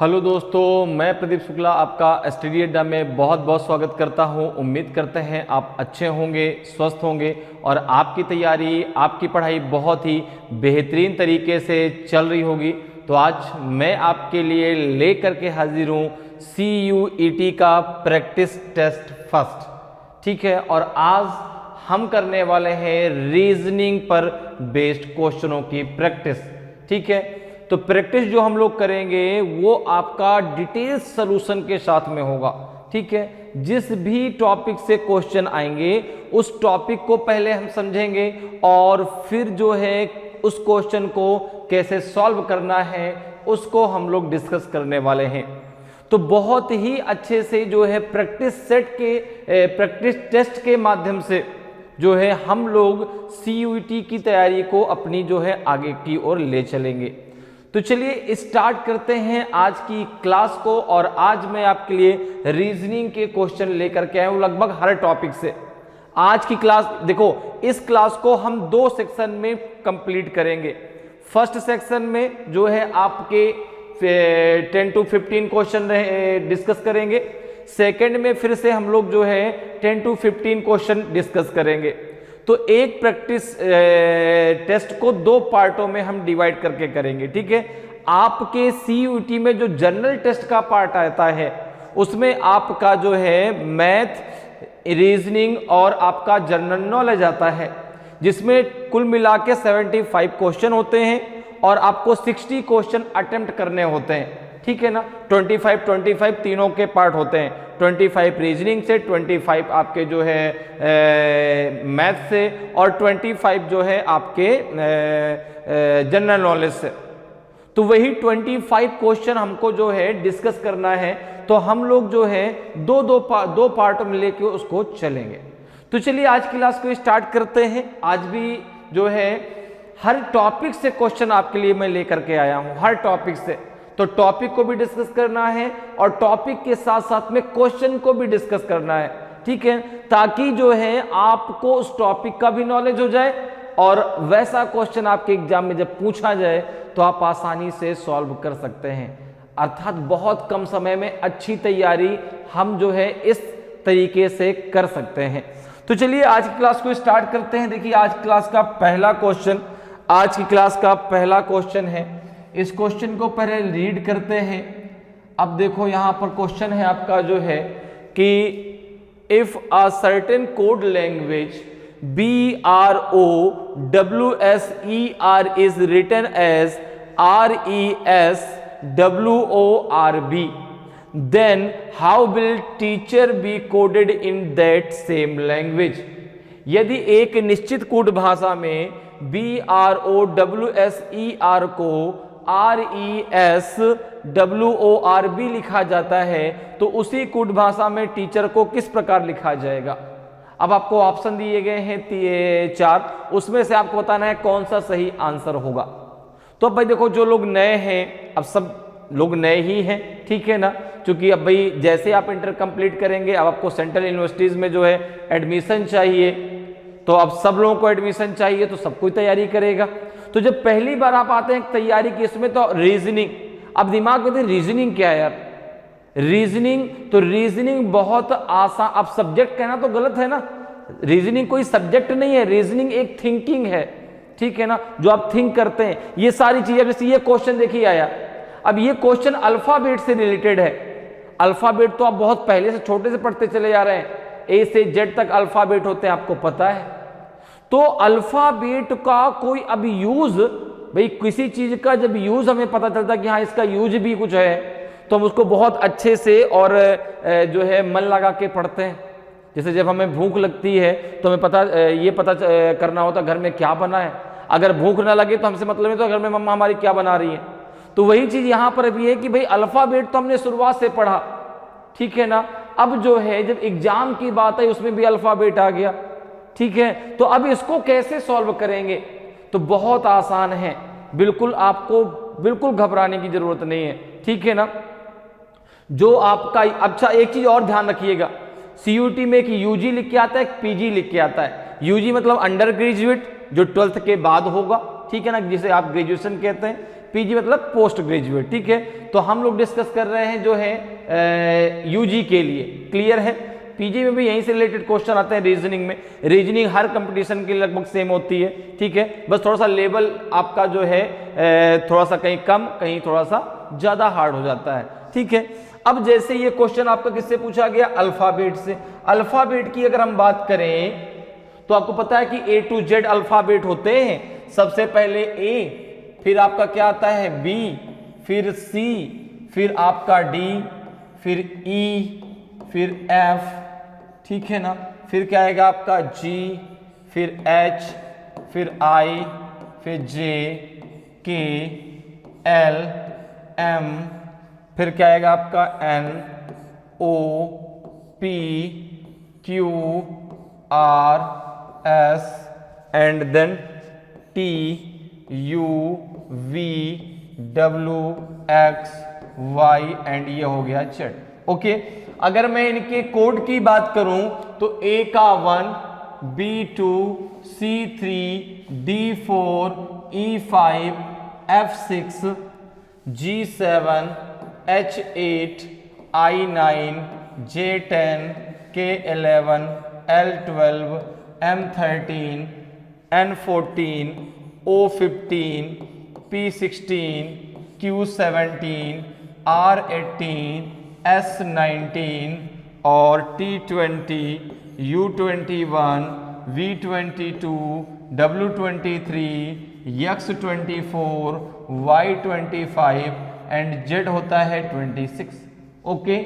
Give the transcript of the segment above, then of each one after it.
Hello दोस्तों, मैं प्रदीप शुक्ला आपका स्टडी अड्डा में बहुत बहुत स्वागत करता हूं। उम्मीद करते हैं आप अच्छे होंगे, स्वस्थ होंगे और आपकी तैयारी, आपकी पढ़ाई बहुत ही बेहतरीन तरीके से चल रही होगी। तो आज मैं आपके लिए ले करके हाजिर हूँ CUET का प्रैक्टिस टेस्ट फर्स्ट, ठीक है। और आज हम करने वाले हैं रीजनिंग पर बेस्ड क्वेश्चनों की प्रैक्टिस, ठीक है। तो प्रैक्टिस जो हम लोग करेंगे वो आपका डिटेल सॉल्यूशन के साथ में होगा, ठीक है। जिस भी टॉपिक से क्वेश्चन आएंगे उस टॉपिक को पहले हम समझेंगे और फिर जो है उस क्वेश्चन को कैसे सॉल्व करना है उसको हम लोग डिस्कस करने वाले हैं। तो बहुत ही अच्छे से जो है प्रैक्टिस टेस्ट के माध्यम से जो है हम लोग CUET की तैयारी को अपनी जो है आगे की ओर ले चलेंगे। तो चलिए स्टार्ट करते हैं आज की क्लास को। और आज मैं आपके लिए रीजनिंग के क्वेश्चन लेकर के आया हूं लगभग हर टॉपिक से। आज की क्लास देखो, इस क्लास को हम दो सेक्शन में कंप्लीट करेंगे। फर्स्ट सेक्शन में जो है आपके 10 to 15 क्वेश्चन डिस्कस करेंगे। सेकंड में फिर से हम लोग जो है 10 to 15 क्वेश्चन डिस्कस करेंगे। तो एक प्रैक्टिस टेस्ट को दो पार्टों में हम डिवाइड करके करेंगे, ठीक है। आपके CUET में जो जनरल टेस्ट का पार्ट आता है उसमें आपका जो है मैथ, रीजनिंग और आपका जनरल नॉलेज आता है, जिसमें कुल मिला के 75 क्वेश्चन होते हैं और आपको 60 क्वेश्चन अटेम्प्ट करने होते हैं, ठीक है ना। 25 तीनों के पार्ट होते हैं। 25 रीजनिंग से, 25 आपके जो है मैथ से और 25 जो है आपके जनरल नॉलेज से। तो वही 25 क्वेश्चन हमको जो है डिस्कस करना है। तो हम लोग जो है दो पार्ट में लेके उसको चलेंगे। तो चलिए आज क्लास को स्टार्ट करते हैं। आज भी जो है हर टॉपिक से क्वेश्चन आपके लिए मैं लेकर के आया हूं, हर टॉपिक से। तो टॉपिक को भी डिस्कस करना है और टॉपिक के साथ साथ में क्वेश्चन को भी डिस्कस करना है, ठीक है, ताकि जो है आपको उस टॉपिक का भी नॉलेज हो जाए और वैसा क्वेश्चन आपके एग्जाम में जब पूछा जाए तो आप आसानी से सॉल्व कर सकते हैं। अर्थात बहुत कम समय में अच्छी तैयारी हम जो है इस तरीके से कर सकते हैं। तो चलिए आज की क्लास को स्टार्ट करते हैं। देखिए आज क्लास का पहला क्वेश्चन है। इस क्वेश्चन को पहले रीड करते हैं। अब देखो यहां पर क्वेश्चन है आपका जो है कि if a certain code language BROWSER is written as RESWORB, then how will teacher be coded in that same language? यदि एक निश्चित कोड भाषा में BROWSER को RESWORB लिखा जाता है तो उसी कोड भाषा में टीचर को किस प्रकार लिखा जाएगा। अब आपको ऑप्शन दिए गए हैं 4, उसमें से आपको बताना है कौन सा सही आंसर होगा। तो अब भाई देखो, जो लोग नए हैं, अब सब लोग नए ही हैं, ठीक है ना, क्योंकि अब भाई जैसे आप इंटर कंप्लीट करेंगे अब आपको सेंट्रल यूनिवर्सिटीज में जो है एडमिशन चाहिए। तो अब सब लोगों को एडमिशन चाहिए तो सब कोई तैयारी करेगा। तो जब पहली बार आप आते हैं तैयारी की इसमें तो रीजनिंग, अब दिमाग में रीजनिंग क्या है यार, रीजनिंग तो रीजनिंग बहुत आसान। अब सब्जेक्ट कहना तो गलत है ना, रीजनिंग कोई सब्जेक्ट नहीं है, रीजनिंग एक थिंकिंग है, ठीक है ना, जो आप थिंक करते हैं ये सारी चीजें। जैसे ये क्वेश्चन देखिए आया, अब ये क्वेश्चन अल्फाबेट से रिलेटेड है। अल्फाबेट तो आप बहुत पहले से छोटे से पढ़ते चले जा रहे हैं, A से Z तक अल्फाबेट होते हैं, आपको पता है। तो अल्फाबेट का कोई अब यूज, भाई किसी चीज का जब यूज हमें पता चलता है कि हाँ इसका यूज भी कुछ है तो हम उसको बहुत अच्छे से और जो है मन लगा के पढ़ते हैं। जैसे जब हमें भूख लगती है तो हमें ये पता करना होता घर में क्या बना है। अगर भूख ना लगे तो हमसे मतलब नहीं तो घर में मम्मा हमारी क्या बना रही है। तो वही चीज यहां पर भी है कि भाई अल्फाबेट तो हमने शुरुआत से पढ़ा, ठीक है ना। अब जो है जब एग्जाम की बात है उसमें भी अल्फाबेट आ गया, ठीक है। तो अब इसको कैसे सॉल्व करेंगे, तो बहुत आसान है, बिल्कुल आपको बिल्कुल घबराने की जरूरत नहीं है, ठीक है ना। जो आपका अच्छा एक चीज और ध्यान रखिएगा, CUET में एक UG लिख के आता है, एक PG लिख के आता है। UG मतलब अंडर ग्रेजुएट, जो 12th के बाद होगा, ठीक है ना, जिसे आप ग्रेजुएशन कहते हैं। पीजी मतलब पोस्ट ग्रेजुएट, ठीक है। तो हम लोग डिस्कस कर रहे हैं जो है यूजी के लिए, क्लियर है। पीजी में भी यहीं से रिलेटेड क्वेश्चन आते हैं रीजनिंग में। रीजनिंग हर कंपटीशन की लगभग सेम होती है, ठीक है, बस थोड़ा सा लेवल आपका जो है थोड़ा सा कहीं कम कहीं थोड़ा सा ज्यादा हार्ड हो जाता है, ठीक है। अब जैसे ये क्वेश्चन आपका किससे पूछा गया, अल्फाबेट से। अल्फाबेट की अगर हम बात करें तो आपको पता है कि ए टू जेड अल्फाबेट होते हैं। सबसे पहले ए, फिर आपका क्या आता है बी, फिर सी, फिर आपका डी, फिर ई, फिर एफ, ठीक है ना, फिर क्या आएगा आपका जी, फिर एच, फिर आई, फिर जे, के, एल, एम, फिर क्या आएगा आपका N, O, P, Q, R, S and then T, U, V, W, X, Y एंड ये हो गया जेड, ओके। अगर मैं इनके कोड की बात करूं तो ए का 1, B2, C3, D4, E5, F6, G7, H8, I9, J10, K11, L12, M13, N14, O15, P16, Q17, R18, S19 और T20, U21, V22, W23, X24, Y25 and Z होता है 26, ओके।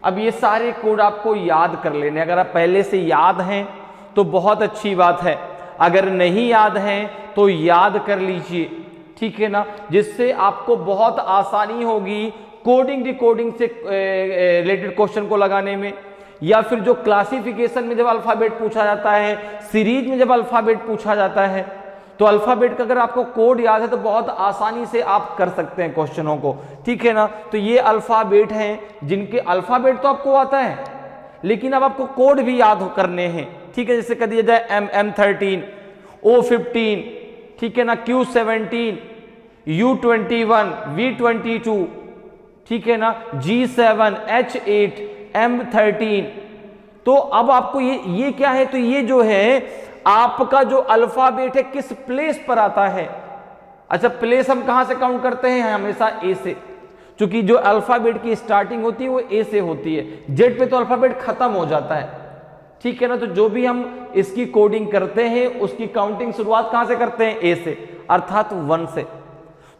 अब ये सारे कोड आपको याद कर लेने, अगर आप पहले से याद हैं तो बहुत अच्छी बात है, अगर नहीं याद हैं तो याद कर लीजिए, ठीक है ना, जिससे आपको बहुत आसानी होगी कोडिंग डिकोडिंग से रिलेटेड क्वेश्चन को लगाने में, या फिर जो क्लासिफिकेशन में जब अल्फाबेट पूछा जाता है, सीरीज में जब अल्फाबेट पूछा जाता है, तो अल्फाबेट का अगर आपको कोड याद है तो बहुत आसानी से आप कर सकते हैं क्वेश्चनों को, ठीक है ना। तो ये अल्फाबेट हैं जिनके अल्फाबेट तो आपको आता है लेकिन अब आपको कोड भी याद करने हैं, ठीक है। जैसे कह दिया जाए M13, O15, ठीक है ना, Q17, U21, V22, ठीक है ना, G7, H8, M13। तो अब आपको ये क्या है, तो ये जो है आपका जो अल्फाबेट है किस प्लेस पर आता है। अच्छा, प्लेस हम कहां से काउंट करते हैं, हमेशा ए से, क्योंकि जो अल्फाबेट की स्टार्टिंग होती है वो ए से होती है, जेड पे तो अल्फाबेट खत्म हो जाता है, ठीक है ना। तो जो भी हम इसकी कोडिंग करते हैं उसकी काउंटिंग शुरुआत कहां से करते हैं, ए से, अर्थात 1 से।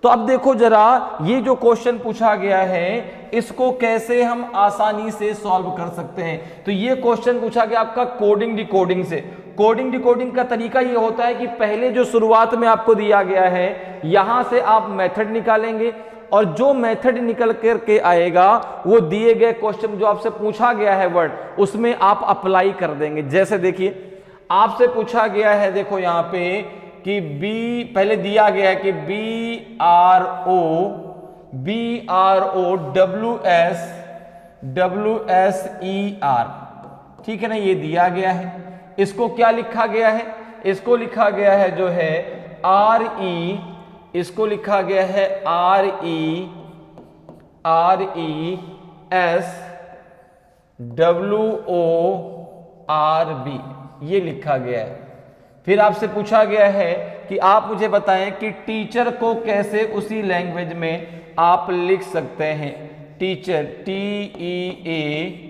तो अब देखो जरा, ये जो क्वेश्चन पूछा गया है इसको कैसे हम आसानी से सॉल्व कर सकते हैं। तो ये क्वेश्चन पूछा गया आपका कोडिंग डिकोडिंग से। कोडिंग डिकोडिंग का तरीका ये होता है कि पहले जो शुरुआत में आपको दिया गया है यहां से आप मेथड निकालेंगे और जो मेथड निकल करके आएगा वो दिए गए क्वेश्चन जो आपसे पूछा गया है वर्ड उसमें आप अप्लाई कर देंगे। जैसे देखिए आपसे पूछा गया है, देखो यहां पे कि बी, पहले दिया गया है कि BRO ठीक है ना, ये दिया गया है। इसको क्या लिखा गया है, इसको लिखा गया है जो है RE, इसको लिखा गया है RESWORB, ये लिखा गया है। फिर आपसे पूछा गया है कि आप मुझे बताएं कि टीचर को कैसे उसी लैंग्वेज में आप लिख सकते हैं। Teacher TEACHER।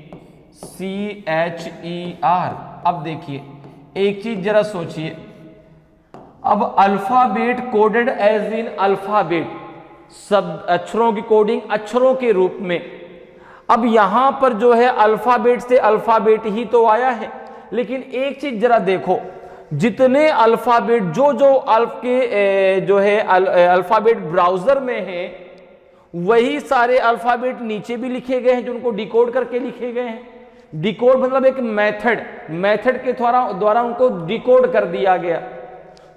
अब देखिए एक चीज जरा सोचिए, अब alphabet coded as in alphabet, सब अक्षरों की कोडिंग अक्षरों के रूप में। अब यहां पर जो है अल्फाबेट से अल्फाबेट ही तो आया है, लेकिन एक चीज जरा देखो, जितने अल्फाबेट जो अल्फ के जो है अल्फाबेट ब्राउजर में है वही सारे अल्फाबेट नीचे भी लिखे गए हैं जो उनको डिकोड करके लिखे गए हैं। डिकोड मतलब एक मेथड के द्वारा उनको डिकोड कर दिया गया।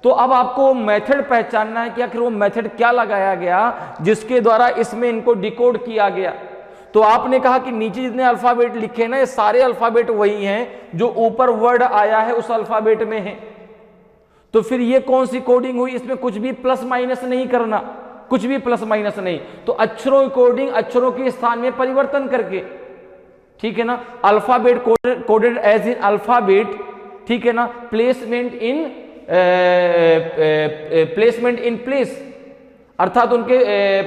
तो अब आपको मेथड पहचानना है कि आखिर वो मेथड क्या लगाया गया जिसके द्वारा इसमें इनको डिकोड किया गया। तो आपने कहा कि नीचे जितने अल्फाबेट लिखे ना ये सारे अल्फाबेट वही हैं जो ऊपर वर्ड आया है उस अल्फाबेट में है। तो फिर ये कौन सी कोडिंग हुई, इसमें कुछ भी प्लस माइनस नहीं करना, कुछ भी प्लस माइनस नहीं, तो अक्षरों अकॉर्डिंग अक्षरों के स्थान में परिवर्तन करके, ठीक है ना, alphabet coded as in alphabet, ठीक है ना, प्लेसमेंट इन प्लेस, अर्थात उनके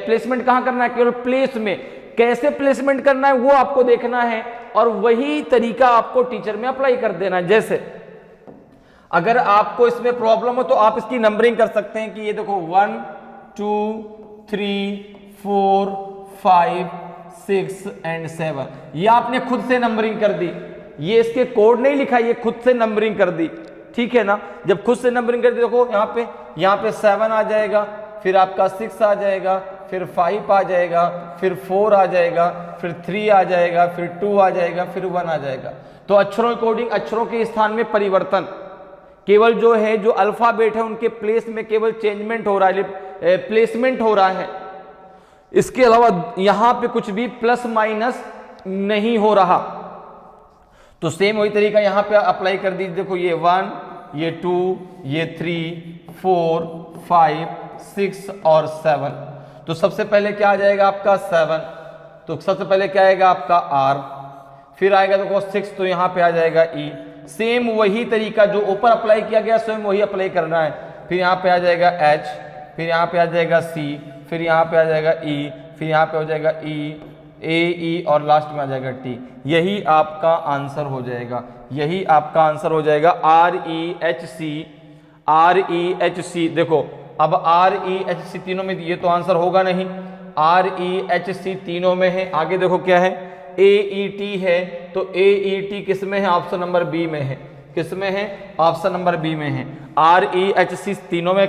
प्लेसमेंट कहां करना है, केवल प्लेस में, कैसे प्लेसमेंट करना है वो आपको देखना है और वही तरीका आपको टीचर में अप्लाई कर देना है। जैसे अगर आपको इसमें प्रॉब्लम हो तो आप इसकी नंबरिंग कर सकते हैं कि ये देखो 1 2 3 4 5 6 एंड 7, ये आपने खुद से नंबरिंग कर दी, ये इसके कोड नहीं लिखा, ये खुद से नंबरिंग कर दी, ठीक है ना। जब खुद से नंबरिंग कर दी, देखो यहाँ पे 7 आ जाएगा, फिर आपका 6 आ जाएगा, फिर 5 आ जाएगा, फिर 4 आ जाएगा, फिर 3 आ जाएगा, फिर 2 आ जाएगा, फिर 1 आ जाएगा। तो अक्षरों अकॉर्डिंग अक्षरों के स्थान में परिवर्तन, केवल जो है जो अल्फाबेट है उनके प्लेस में केवल चेंजमेंट हो रहा है, प्लेसमेंट हो रहा है, इसके अलावा यहां पे कुछ भी प्लस माइनस नहीं हो रहा। तो सेम वही तरीका यहां पे अप्लाई कर दीजिए। देखो ये 1, ये 2, ये 3 4 5 6 और 7। तो सबसे पहले क्या आ जाएगा आपका 7, तो सबसे पहले क्या आएगा आपका R, फिर आएगा देखो 6, तो यहां पे आ जाएगा E। सेम वही तरीका जो ऊपर अप्लाई किया गया स्वयं वही अप्लाई करना है। फिर यहाँ पे आ जाएगा H, फिर यहाँ पे आ जाएगा C, फिर यहाँ पे आ जाएगा E, फिर यहाँ पे हो जाएगा E, A E और लास्ट में आ जाएगा T। यही आपका आंसर हो जाएगा, यही आपका आंसर हो जाएगा REHC। देखो अब REHC तीनों में, ये तो आंसर होगा नहीं, REHC तीनों में है। आगे देखो क्या है, AET है, तो AET किस में है, ऑप्शन नंबर बी में है, किस में है, ऑप्शन नंबर बी में है। REHC तीनों में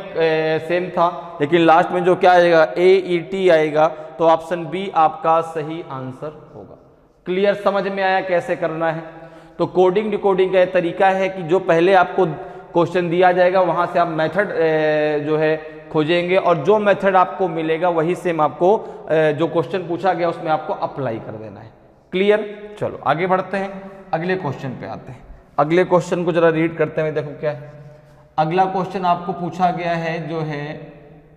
सेम था, लेकिन लास्ट में जो क्या आएगा AET आएगा, तो ऑप्शन बी आपका सही आंसर होगा। क्लियर, समझ में आया कैसे करना है। तो कोडिंग डिकोडिंग का तरीका है कि जो पहले आपको क्वेश्चन दिया जाएगा वहां से आप मेथड जो है खोजेंगे, और जो मेथड आपको मिलेगा वही सेम आपको जो क्वेश्चन पूछा गया उसमें आपको अप्लाई कर देना है। क्लियर, चलो आगे बढ़ते हैं, अगले क्वेश्चन पे आते हैं। अगले क्वेश्चन को जरा रीड करते हैं, देखो क्या है। अगला क्वेश्चन आपको पूछा गया है, जो है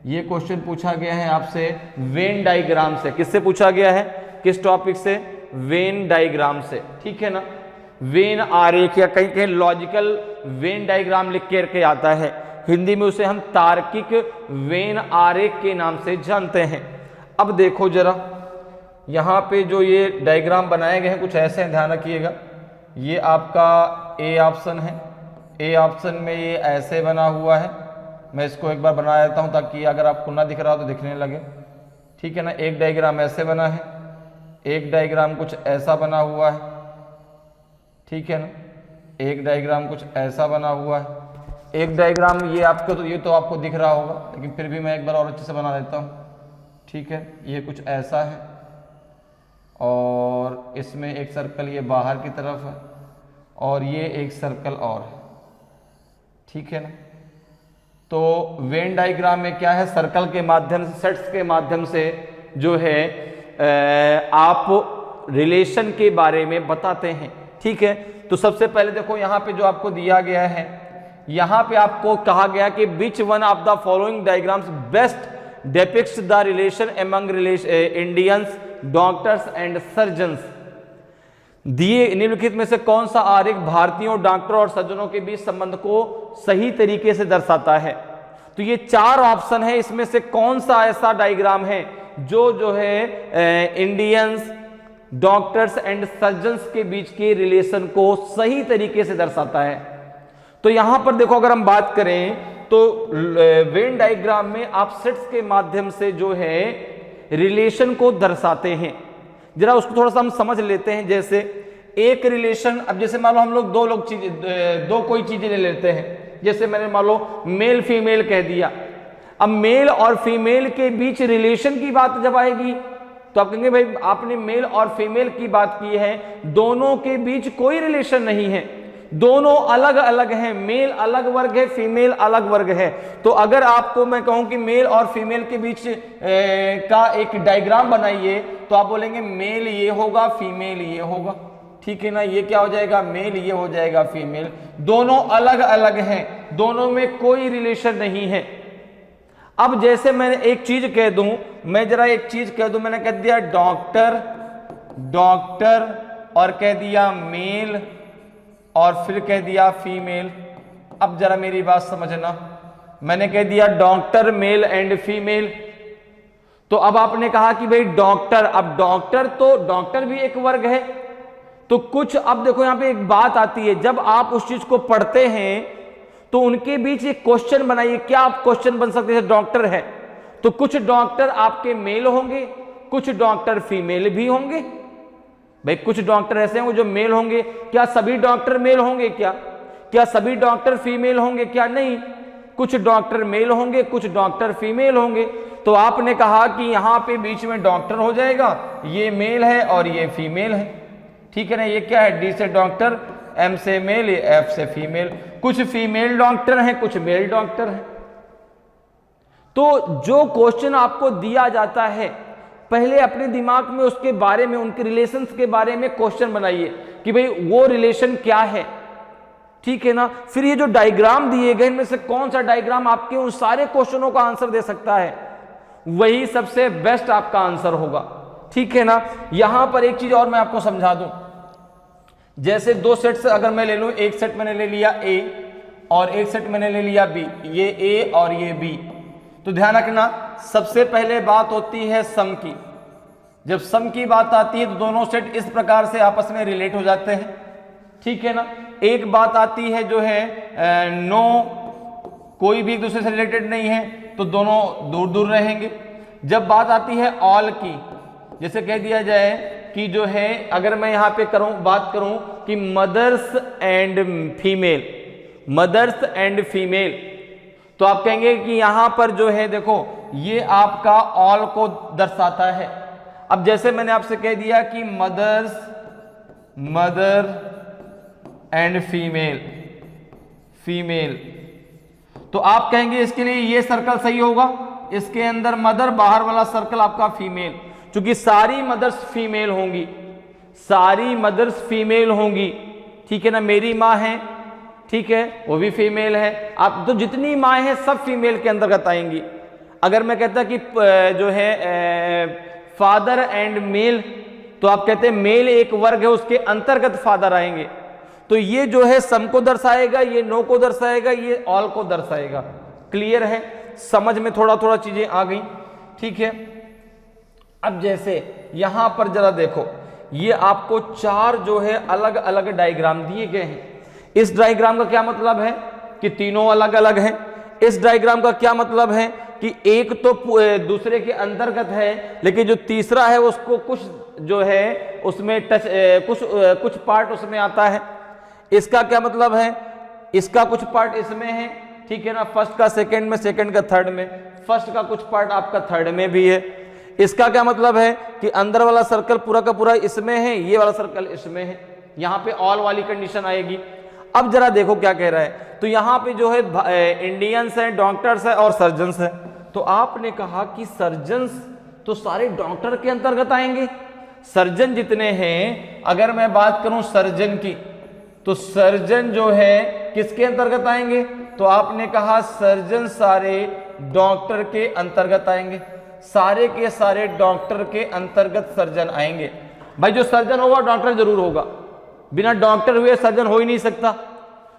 ये क्वेश्चन पूछा गया है आपसे वेन डायग्राम से। किससे पूछा गया है, किस टॉपिक से, वेन डायग्राम से, ठीक है ना। वेन आरेख या कहीं कहीं लॉजिकल वेन डायग्राम लिख के आता है, हिंदी में उसे हम तार्किक वेन आरेख के नाम से जानते हैं। अब देखो जरा यहाँ पे जो ये डायग्राम बनाए गए हैं कुछ ऐसे हैं, ध्यान रखिएगा। ये आपका ए ऑप्शन है, ए ऑप्शन में ये ऐसे बना हुआ है। मैं इसको एक बार बना देता हूँ ताकि अगर आपको ना दिख रहा हो तो दिखने लगे, ठीक है ना। एक डायग्राम ऐसे बना है, एक डायग्राम कुछ ऐसा बना हुआ है, ठीक है ना। एक डायग्राम कुछ ऐसा बना हुआ है, एक डायग्राम ये आपको तो ये तो आपको दिख रहा होगा, लेकिन फिर भी मैं एक बार और अच्छे से बना देता हूँ, ठीक है। ये कुछ ऐसा है और इसमें एक सर्कल ये बाहर की तरफ है और ये एक सर्कल और है, ठीक है ना। तो वेन डायग्राम में क्या है, सर्कल के माध्यम से, सेट्स के माध्यम से जो है आप रिलेशन के बारे में बताते हैं, ठीक है। तो सबसे पहले देखो यहाँ पे जो आपको दिया गया है, यहाँ पे आपको कहा गया कि which one of the following diagrams best depicts the relation among Indians doctors and surgeons. दिए निम्नलिखित में से कौन सा आरेख भारतीयों डॉक्टरों और सर्जनों के बीच संबंध को सही तरीके से दर्शाता है। तो ये 4 ऑप्शन है, इसमें से कौन सा ऐसा डायग्राम है जो है इंडियंस डॉक्टर्स एंड सर्जन्स के बीच के रिलेशन को सही तरीके से दर्शाता है। तो यहां पर देखो अगर हम बात करें तो वेन डायग्राम में आप सेट्स के माध्यम से जो है रिलेशन को दर्शाते हैं। जरा उसको थोड़ा सा हम समझ लेते हैं। जैसे एक रिलेशन, अब जैसे मान लो हम लोग दो कोई चीजें ले लेते हैं, जैसे मैंने मान लो मेल फीमेल कह दिया। अब मेल और फीमेल के बीच रिलेशन की बात जब आएगी तो आप कहेंगे भाई आपने मेल और फीमेल की बात की है, दोनों के बीच कोई रिलेशन नहीं है, दोनों अलग अलग हैं, मेल अलग वर्ग है, फीमेल अलग वर्ग है। तो अगर आपको मैं कहूं कि मेल और फीमेल के बीच का एक डायग्राम बनाइए तो आप बोलेंगे मेल ये होगा, फीमेल ये होगा, ठीक है ना। ये क्या हो जाएगा, मेल ये हो जाएगा, फीमेल, दोनों अलग अलग हैं, दोनों में कोई रिलेशन नहीं है। अब जैसे मैंने एक चीज कह दूं, मैं जरा एक चीज कह दूं, मैंने कह दिया डॉक्टर, डॉक्टर और कह दिया मेल और फिर कह दिया फीमेल। अब जरा मेरी बात समझना, मैंने कह दिया डॉक्टर मेल एंड फीमेल, तो अब आपने कहा कि भाई डॉक्टर, अब डॉक्टर तो डॉक्टर भी एक वर्ग है, तो कुछ, अब देखो यहां पे एक बात आती है, जब आप उस चीज को पढ़ते हैं तो उनके बीच एक क्वेश्चन बनाइए। क्या आप क्वेश्चन बन सकते हैं? डॉक्टर है तो कुछ डॉक्टर आपके मेल होंगे, कुछ डॉक्टर फीमेल भी होंगे। भाई कुछ डॉक्टर ऐसे होंगे जो मेल होंगे, क्या सभी डॉक्टर मेल होंगे? क्या सभी डॉक्टर फीमेल होंगे? क्या नहीं, कुछ डॉक्टर मेल होंगे, कुछ डॉक्टर फीमेल होंगे। तो आपने कहा कि यहां पे बीच में डॉक्टर हो जाएगा, ये मेल है और ये फीमेल है, ठीक है ना। ये क्या है? डी से डॉक्टर, एम से मेल, एफ से फीमेल। कुछ फीमेल डॉक्टर हैं, कुछ मेल डॉक्टर हैं। तो जो क्वेश्चन आपको दिया जाता है, पहले अपने दिमाग में उसके बारे में, उनके रिलेशंस के बारे में क्वेश्चन बनाइए कि भाई वो रिलेशन क्या है, ठीक है ना। फिर ये जो डायग्राम दिए गए, इनमें से कौन सा डायग्राम आपके उन सारे क्वेश्चनों का आंसर दे सकता है, वही सबसे बेस्ट आपका आंसर होगा, ठीक है ना। यहां पर एक चीज और मैं आपको समझा दूं, जैसे दो सेट से अगर मैं ले लूं, एक सेट मैंने ले लिया ए और एक सेट मैंने ले लिया बी, ये ए और ये बी, तो ध्यान रखना सबसे पहले बात होती है सम की। जब सम की बात आती है तो दोनों सेट इस प्रकार से आपस में रिलेट हो जाते हैं, ठीक है ना। एक बात आती है जो है नो, कोई भी एक दूसरे से रिलेटेड नहीं है तो दोनों दूर दूर रहेंगे। जब बात आती है ऑल की, जैसे कह दिया जाए कि जो है, अगर मैं यहां पे बात करूं कि mothers and female, mothers and female, तो आप कहेंगे कि यहां पर जो है देखो ये आपका ऑल को दर्शाता है। अब जैसे मैंने आपसे कह दिया कि mothers, mother and female, female, तो आप कहेंगे इसके लिए ये सर्कल सही होगा, इसके अंदर मदर, बाहर वाला सर्कल आपका फीमेल, क्योंकि सारी मदर्स फीमेल होंगी, सारी मदर्स फीमेल होंगी, ठीक है ना। मेरी माँ है, ठीक है, वो भी फीमेल है। आप तो जितनी माँ है सब फीमेल के अंतर्गत आएंगी। अगर मैं कहता कि जो है फादर एंड मेल, तो आप कहते हैं मेल एक वर्ग है, उसके अंतर्गत फादर आएंगे। तो ये जो है सम को दर्शाएगा, ये नो को दर्शाएगा, ये ऑल को दर्शाएगा। क्लियर है? समझ में थोड़ा थोड़ा चीजें आ गई, ठीक है। अब जैसे यहां पर जरा देखो, ये आपको चार जो है अलग अलग डायग्राम दिए गए हैं। इस डायग्राम का क्या मतलब है कि तीनों अलग अलग हैं। इस डायग्राम का क्या मतलब है कि एक तो दूसरे के अंतर्गत है, लेकिन जो तीसरा है उसको कुछ जो है उसमें टच, कुछ पार्ट उसमें आता है। इसका क्या मतलब है? इसका कुछ पार्ट इसमें है, ठीक है ना, फर्स्ट का सेकंड में, सेकंड का थर्ड में, फर्स्ट का कुछ पार्ट आपका थर्ड में भी है। इसका क्या मतलब है कि अंदर वाला सर्कल पूरा का पूरा इसमें है, ये वाला सर्कल इसमें है। यहां पे ऑल वाली कंडीशन आएगी। अब जरा देखो क्या कह रहा है, तो यहां पे जो है इंडियंस है, डॉक्टर्स है और सर्जन्स है। तो आपने कहा कि सर्जन्स तो सारे डॉक्टर के अंतर्गत आएंगे। सर्जन जितने हैं, अगर मैं बात करूं सर्जन की, तो सर्जन जो है किसके अंतर्गत आएंगे? तो आपने कहा सर्जन सारे डॉक्टर के अंतर्गत आएंगे, सारे के सारे डॉक्टर के अंतर्गत सर्जन आएंगे। भाई जो सर्जन होगा डॉक्टर जरूर होगा, बिना डॉक्टर हुए सर्जन हो ही नहीं सकता।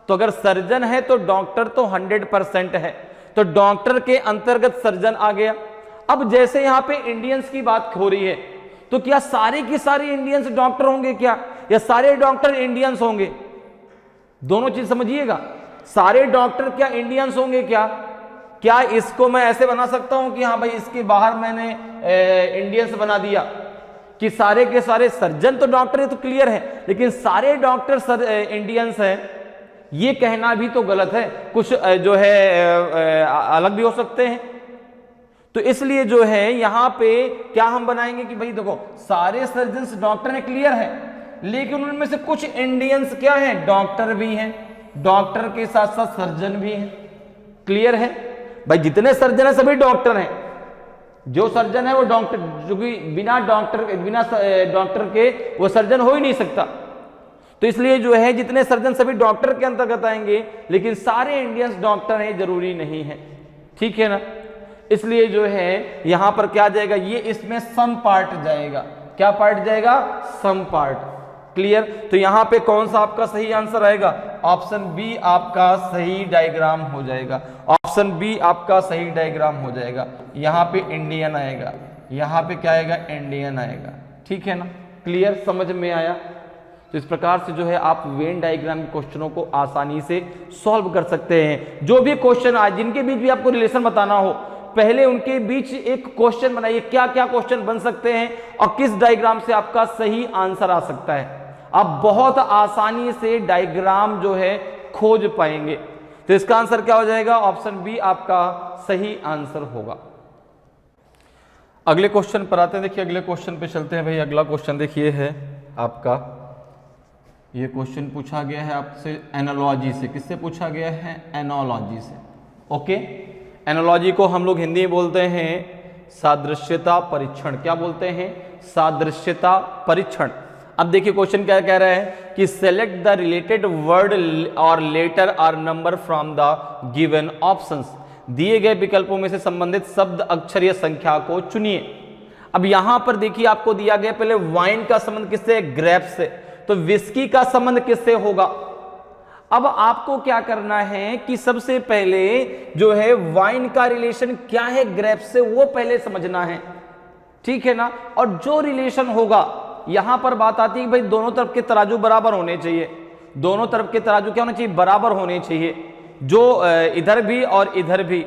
तो अगर सर्जन है तो डॉक्टर तो 100% है, तो डॉक्टर के अंतर्गत सर्जन आ गया। अब जैसे यहां पे इंडियंस की बात हो रही है, तो क्या सारे के सारे इंडियंस डॉक्टर होंगे क्या, या सारे डॉक्टर इंडियंस होंगे? दोनों चीज समझिएगा, सारे डॉक्टर क्या इंडियंस होंगे क्या इसको मैं ऐसे बना सकता हूं कि हाँ भाई इसके बाहर मैंने इंडियंस बना दिया कि सारे के सारे सर्जन तो डॉक्टर है, तो क्लियर है, लेकिन सारे डॉक्टर इंडियंस हैं, ये कहना भी तो गलत है। कुछ जो है अलग भी हो सकते हैं। तो इसलिए जो है यहां पे क्या हम बनाएंगे कि भाई देखो सारे सर्जन्स डॉक्टर है, क्लियर है, लेकिन उनमें से कुछ इंडियंस क्या है, डॉक्टर भी हैं, डॉक्टर के साथ साथ सर्जन भी हैं। क्लियर है? भाई जितने सर्जन है सभी डॉक्टर हैं। जो सर्जन है वो डॉक्टर, जो कि बिना डॉक्टर के वो सर्जन हो ही नहीं सकता। तो इसलिए जो है जितने सर्जन सभी डॉक्टर के अंतर्गत आएंगे, लेकिन सारे इंडियंस डॉक्टर हैं जरूरी नहीं है, ठीक है ना। इसलिए जो है यहां पर क्या जाएगा, ये इसमें सम पार्ट जाएगा। क्या पार्ट जाएगा? Some part. क्लियर? तो यहां पे कौन सा आपका सही आंसर आएगा? ऑप्शन बी आपका सही डायग्राम हो जाएगा। ऑप्शन बी आपका सही डायग्राम हो जाएगा। यहां पे इंडियन आएगा, यहां पे क्या आएगा? इंडियन आएगा। ठीक है ना? क्लियर? समझ में आया? तो इस प्रकार से जो है आप वेन डायग्राम के क्वेश्चनों को आसानी से सॉल्व कर सकते हैं। जो भी क्वेश्चन आज जिनके बीच भी आपको रिलेशन बताना हो, पहले उनके बीच एक क्वेश्चन बनाइए, क्या क्या क्वेश्चन बन सकते हैं और किस डायग्राम से आपका सही आंसर आ सकता है। आप बहुत आसानी से डायग्राम जो है खोज पाएंगे। तो इसका आंसर क्या हो जाएगा? ऑप्शन बी आपका सही आंसर होगा। अगले क्वेश्चन पर आते हैं। देखिए अगले क्वेश्चन पे चलते हैं भाई। अगला क्वेश्चन देखिए है आपका, ये क्वेश्चन पूछा गया है आपसे एनालॉजी से। किससे पूछा गया है? एनालॉजी से। ओके, एनालॉजी को हम लोग हिंदी में बोलते हैं सादृश्यता परीक्षण। क्या बोलते हैं? सादृश्यता परीक्षण। अब देखिए क्वेश्चन क्या कह रहा है कि सेलेक्ट द रिलेटेड वर्ड और लेटर और number from the given options. दिए गए विकल्पों में से संबंधित शब्द, अक्षर या संख्या को चुनिए। अब यहां पर देखिए आपको दिया गया, पहले वाइन का संबंध किससे? ग्रेप्स से। तो विस्की का संबंध किससे होगा? अब आपको क्या करना है कि सबसे पहले जो है वाइन का रिलेशन क्या है ग्रेप्स से, वो पहले समझना है। ठीक है ना? और जो रिलेशन होगा, यहां पर बात आती है भाई दोनों तरफ के तराजू बराबर होने चाहिए। दोनों तरफ के तराजू क्या होने चाहिए? बराबर होने चाहिए, जो इधर भी और इधर भी।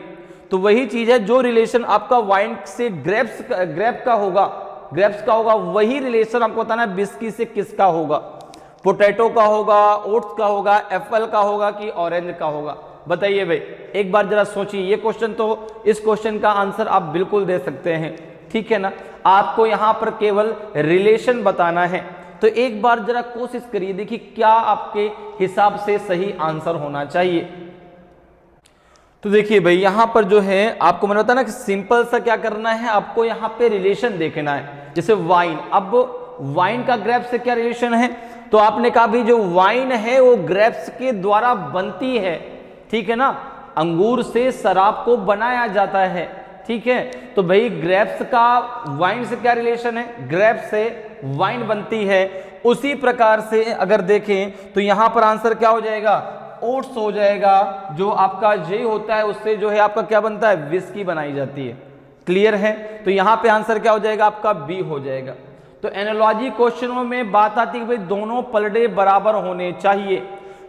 तो वही चीज है, जो रिलेशन आपका वाइन से ग्रेप का होगा, वही रिलेशन आपको बताना है विस्की से किसका होगा। पोटैटो का होगा, ओट्स का होगा, एप्पल का होगा कि ऑरेंज का होगा? बताइए भाई, एक बार जरा सोचिए। ये क्वेश्चन तो, इस क्वेश्चन का आंसर आप बिल्कुल दे सकते हैं। ठीक है ना? आपको यहां पर केवल रिलेशन बताना है। तो एक बार जरा कोशिश करिए, देखिए क्या आपके हिसाब से सही आंसर होना चाहिए। तो देखिए भाई यहां पर जो है आपको मैंने बताया ना कि सिंपल सा क्या करना है, आपको यहां पे रिलेशन देखना है। जैसे वाइन, अब वाइन का ग्रेप्स से क्या रिलेशन है? तो आपने कहा भी जो वाइन है वो ग्रेप्स के द्वारा बनती है। ठीक है ना? अंगूर से शराब को बनाया जाता है। ठीक है? तो भाई ग्रेप्स का वाइन से क्या रिलेशन है? ग्रेप्स से वाइन बनती है। उसी प्रकार से अगर देखें तो यहां पर आंसर क्या हो जाएगा? ओट्स हो जाएगा। जो आपका जे होता है उससे जो है आपका क्या बनता है? विस्की बनाई जाती है। क्लियर है? तो यहां पे आंसर क्या हो जाएगा? आपका बी हो जाएगा। तो एनालॉजी क्वेश्चनों में बात आती है भाई दोनों पलड़े बराबर होने चाहिए।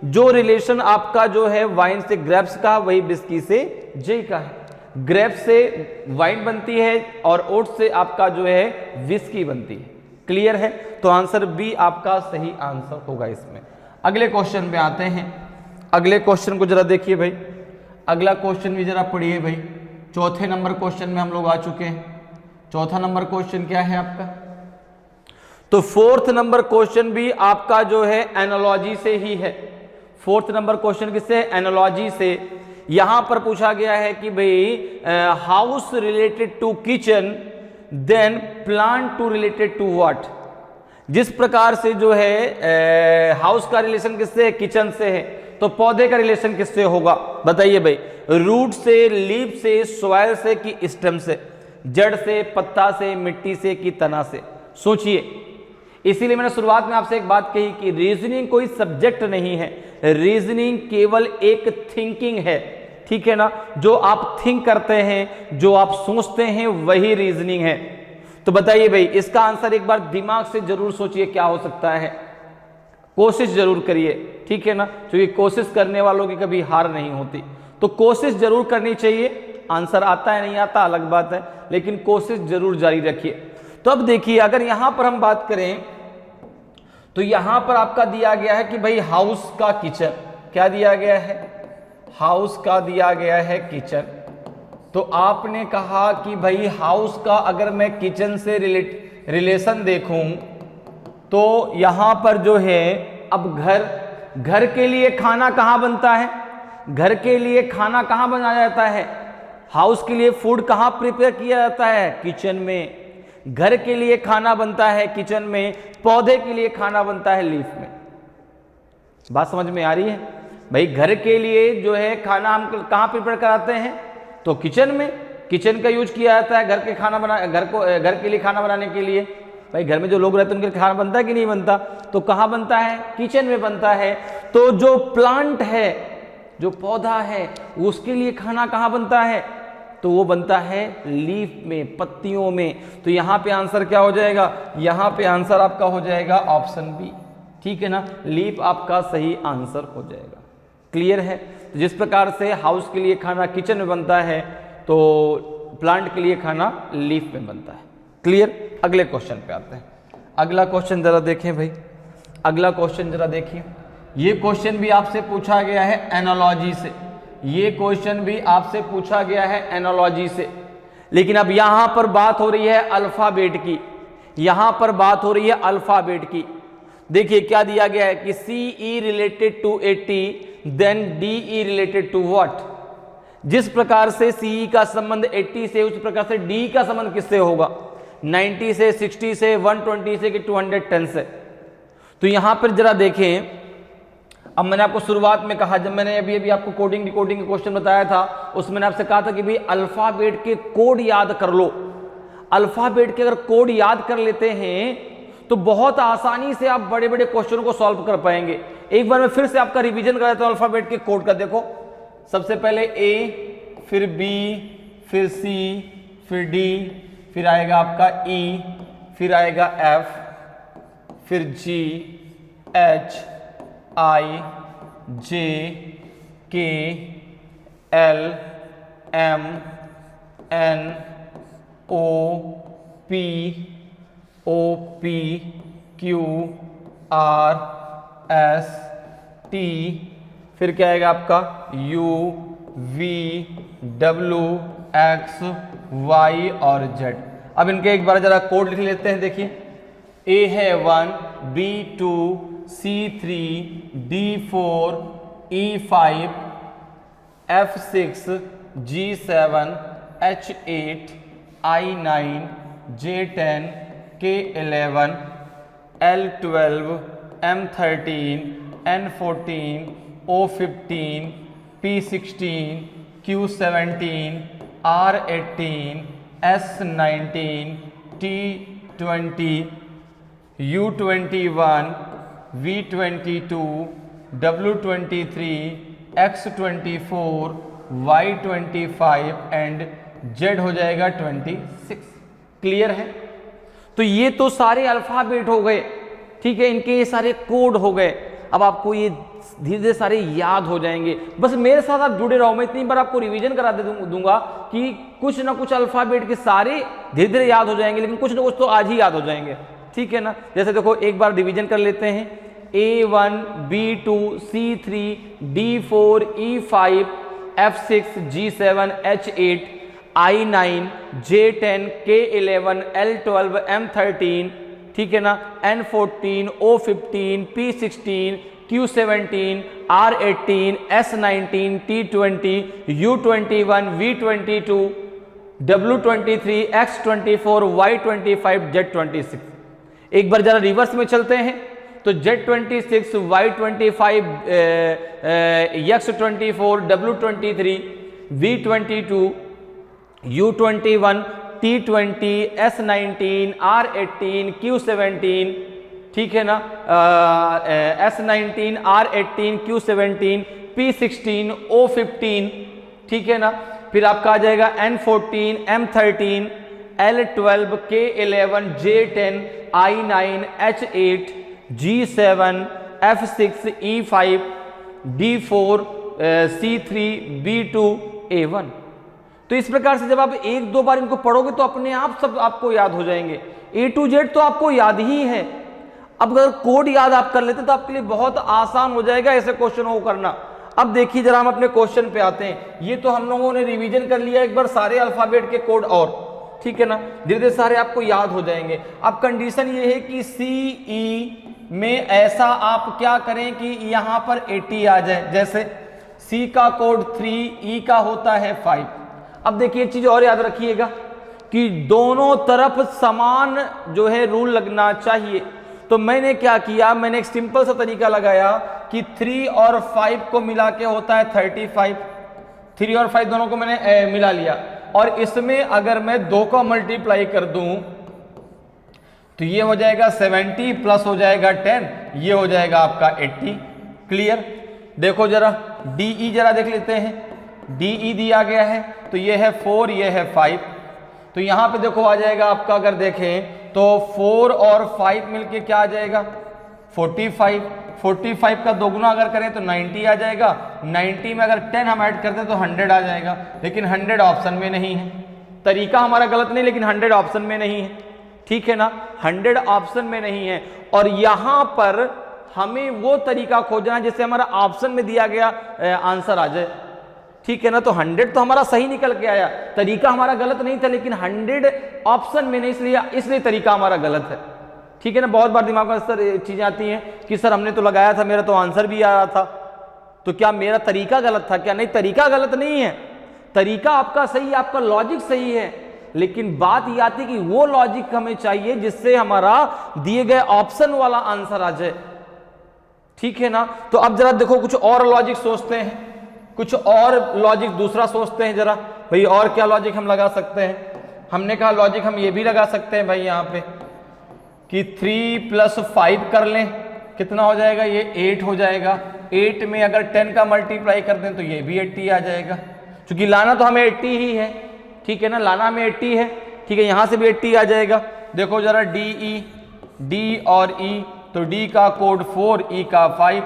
जो रिलेशन आपका जो है वाइन से ग्रेप्स का, वही विस्की से जे का है। ग्रेप्स से वाइन बनती है और ओट्स से आपका जो है विस्की बनती है। क्लियर है? तो आंसर बी आपका सही आंसर होगा इसमें। अगले क्वेश्चन पे आते हैं। अगले क्वेश्चन को जरा देखिए भाई। अगला क्वेश्चन भी जरा पढ़िए भाई। चौथे नंबर क्वेश्चन में हम लोग आ चुके हैं। चौथा नंबर क्वेश्चन क्या है आपका? तो फोर्थ नंबर क्वेश्चन भी आपका जो है एनालॉजी से ही है। फोर्थ नंबर क्वेश्चन किससे? एनालॉजी से। यहां पर पूछा गया है कि भाई house related to kitchen, then plant to related to what. जिस प्रकार से जो है हाउस का रिलेशन किससे है? किचन से है। तो पौधे का रिलेशन किससे होगा? बताइए भाई। रूट से, लीफ से, सॉइल से कि स्टेम से? जड़ से, पत्ता से, मिट्टी से कि तना से? सोचिए। इसीलिए मैंने शुरुआत में आपसे एक बात कही कि रीजनिंग कोई सब्जेक्ट नहीं है, रीजनिंग केवल एक थिंकिंग है। ठीक है ना? जो आप थिंक करते हैं, जो आप सोचते हैं, वही रीजनिंग है। तो बताइए भाई इसका आंसर एक बार दिमाग से जरूर सोचिए क्या हो सकता है। कोशिश जरूर करिए। ठीक है ना? क्योंकि कोशिश करने वालों की कभी हार नहीं होती। तो कोशिश जरूर करनी चाहिए। आंसर आता है नहीं आता अलग बात है, लेकिन कोशिश जरूर जारी रखिए। तो अब देखिए अगर यहां पर हम बात करें तो यहां पर आपका दिया गया है कि भाई हाउस का किचन। क्या दिया गया है? हाउस का दिया गया है किचन। तो आपने कहा कि भाई हाउस का अगर मैं किचन से रिलेशन देखूं तो यहां पर जो है अब घर के लिए खाना कहां बनता है? घर के लिए खाना कहां बनाया जाता है? हाउस के लिए फूड कहां प्रिपेयर किया जाता है? किचन में। घर के लिए खाना बनता है किचन में, पौधे के लिए खाना बनता है लीफ में। बात समझ में आ रही है भाई? घर के लिए जो है खाना हम कहां प्रिपेयर कराते हैं? तो किचन में। किचन का यूज किया जाता है घर के लिए खाना बनाने के लिए। भाई घर में जो लोग रहते हैं उनके खाना बनता है कि नहीं बनता? तो कहाँ बनता है? किचन में बनता है। तो जो प्लांट है, जो पौधा है, उसके लिए खाना कहाँ बनता है? तो वो बनता है लीफ में, पत्तियों में। तो यहाँ पे आंसर क्या हो जाएगा? यहाँ पे आंसर आपका हो जाएगा ऑप्शन बी। ठीक है ना, लीफ आपका सही आंसर हो जाएगा। क्लियर है? तो जिस प्रकार से हाउस के लिए खाना किचन में बनता है, तो प्लांट के लिए खाना लीफ में बनता है। क्लियर? अगले क्वेश्चन पे आते हैं। अगला क्वेश्चन जरा देखें भाई, अगला क्वेश्चन जरा देखिए। ये क्वेश्चन भी आपसे पूछा गया है एनालॉजी से, ये क्वेश्चन भी आपसे पूछा गया है एनालॉजी से, लेकिन अब यहां पर बात हो रही है अल्फाबेट की, यहां पर बात हो रही है अल्फाबेट की। देखिए क्या दिया गया है कि CE related to 80 then DE related to what. जिस प्रकार से CE का संबंध 80 से, उस प्रकार से D का संबंध किससे होगा? 90 से, 60 से, 120 से कि 210 से। तो यहां पर जरा देखें, अब मैंने आपको शुरुआत में कहा, जब मैंने अभी आपको कोडिंग डिकोडिंग का क्वेश्चन बताया था, उसमें मैंने आपसे कहा था कि भाई अल्फाबेट के कोड याद कर लो। अल्फाबेट के अगर कोड याद कर लेते हैं तो बहुत आसानी से आप बड़े बड़े क्वेश्चनों को सॉल्व कर पाएंगे। एक बार मैं फिर से आपका रिवीजन कर देता हूं अल्फाबेट के कोड का। देखो, सबसे पहले A, फिर B, फिर C, फिर D, फिर आएगा आपका E, फिर आएगा F, फिर G, H, I, J, K, L, M, N, O, P, Q, R, S, T, फिर क्या आएगा आपका U, V, W, X, Y और Z। अब इनके एक बार जरा कोड लिख लेते हैं। देखिए, A है 1, B 2, C 3, D 4, E 5, F 6, G 7, H 8, I 9, J 10, K 11, L 12, M 13, N 14, O 15, P 16, Q 17, R 18, S 19, T 20, U 21, V 22, W 23, X 24, Y 25 and Z हो जाएगा 26। क्लियर है? तो ये तो सारे अल्फाबेट हो गए, ठीक है, इनके ये सारे कोड हो गए। अब आपको ये धीरे धीरे सारे याद हो जाएंगे। बस मेरे साथ आप जुड़े रहो, मैं इतनी बार आपको रिवीजन करा दूंगा कि कुछ ना कुछ अल्फाबेट के सारे धीरे धीरे याद हो जाएंगे, लेकिन कुछ ना कुछ तो आज ही याद हो जाएंगे। ठीक है ना? जैसे देखो, एक बार रिवीजन कर लेते हैं। A1, B2, C3, D4, E5, F6, G7, H8, I9, J10, K11, L12, M13, ठीक है ना, N14, O15, P16, Q17, R18, S19, T20, U21, V22, W23, X24, Y25, Z26। एक बार जरा रिवर्स में चलते हैं तो Z26, Y25, X24, W23, V22, U21, T20, S19, R18, Q17, ठीक है ना, S19, R18, Q17, P16, O15, ठीक है ना, फिर आपका आ जाएगा N14, M13, L12, K11, J10, I9, H8, G7, F6, E5, D4, C3, B2, A1। तो इस प्रकार से जब आप एक दो बार इनको पढ़ोगे तो अपने आप सब आपको याद हो जाएंगे। A to Z तो आपको याद ही है। अब अगर कोड याद आप कर लेते तो आपके लिए बहुत आसान हो जाएगा ऐसे क्वेश्चनों को करना। अब देखिए जरा हम अपने क्वेश्चन पे आते हैं। ये तो हम लोगों ने रिवीजन कर लिया एक बार सारे अल्फाबेट के कोड, और ठीक है ना, धीरे धीरे सारे आपको याद हो जाएंगे। अब कंडीशन ये है कि CE में ऐसा आप क्या करें कि यहां पर 80 आ जाए। जैसे C का कोड 3, E का होता है 5। अब देखिए एक चीज और याद रखिएगा कि दोनों तरफ समान जो है रूल लगना चाहिए। तो मैंने क्या किया, मैंने एक सिंपल सा तरीका लगाया कि 3 और 5 को मिला के होता है 35। 3 और 5 दोनों को मैंने मिला लिया। और इसमें अगर मैं 2 का मल्टीप्लाई कर दूं तो ये हो जाएगा 70 प्लस हो जाएगा 10, ये हो जाएगा आपका 80। क्लियर। देखो जरा DE जरा देख लेते हैं, DE दिया गया है तो ये है 4, ये है 5, तो यहां पे देखो आ जाएगा आपका, अगर देखें तो 4 और 5 मिलके क्या आ जाएगा 45, 45 का दोगुना अगर करें तो 90 आ जाएगा, 90 में अगर 10 हम ऐड करते हैं तो 100 आ जाएगा, लेकिन 100 ऑप्शन में नहीं है। तरीका हमारा गलत नहीं, लेकिन 100 ऑप्शन में नहीं है, ठीक है ना, 100 ऑप्शन में नहीं है। और यहां पर हमें वो तरीका खोजना है जिससे हमारा ऑप्शन में दिया गया आंसर आ जाए, ठीक है ना। तो 100 तो हमारा सही निकल के आया, तरीका हमारा गलत नहीं था, लेकिन 100 ऑप्शन में नहीं, इसलिए तरीका हमारा गलत है, ठीक है ना। बहुत बार दिमाग में सर चीजें आती हैं कि सर हमने तो लगाया था, मेरा तो आंसर भी आ रहा था, तो क्या मेरा तरीका गलत था क्या? नहीं, तरीका गलत नहीं है, तरीका आपका सही है, आपका लॉजिक सही है, लेकिन बात यह आती है कि वो लॉजिक हमें चाहिए जिससे हमारा दिए गए ऑप्शन वाला आंसर आ जाए, ठीक है ना। तो अब जरा देखो कुछ और लॉजिक सोचते हैं, कुछ और लॉजिक दूसरा सोचते हैं जरा भाई, और क्या लॉजिक हम लगा सकते हैं। हमने कहा लॉजिक हम ये भी लगा सकते हैं भाई यहाँ पे कि 3 + 5 कर लें, कितना हो जाएगा, ये 8 हो जाएगा। 8 में अगर 10 का मल्टीप्लाई कर दें तो ये भी 80 आ जाएगा, क्योंकि लाना तो हमें 80 ही है, ठीक है ना, लाना हमें 80 है, ठीक है, यहां से भी 80 आ जाएगा। देखो जरा DE, D और E, तो D का कोड 4, E का 5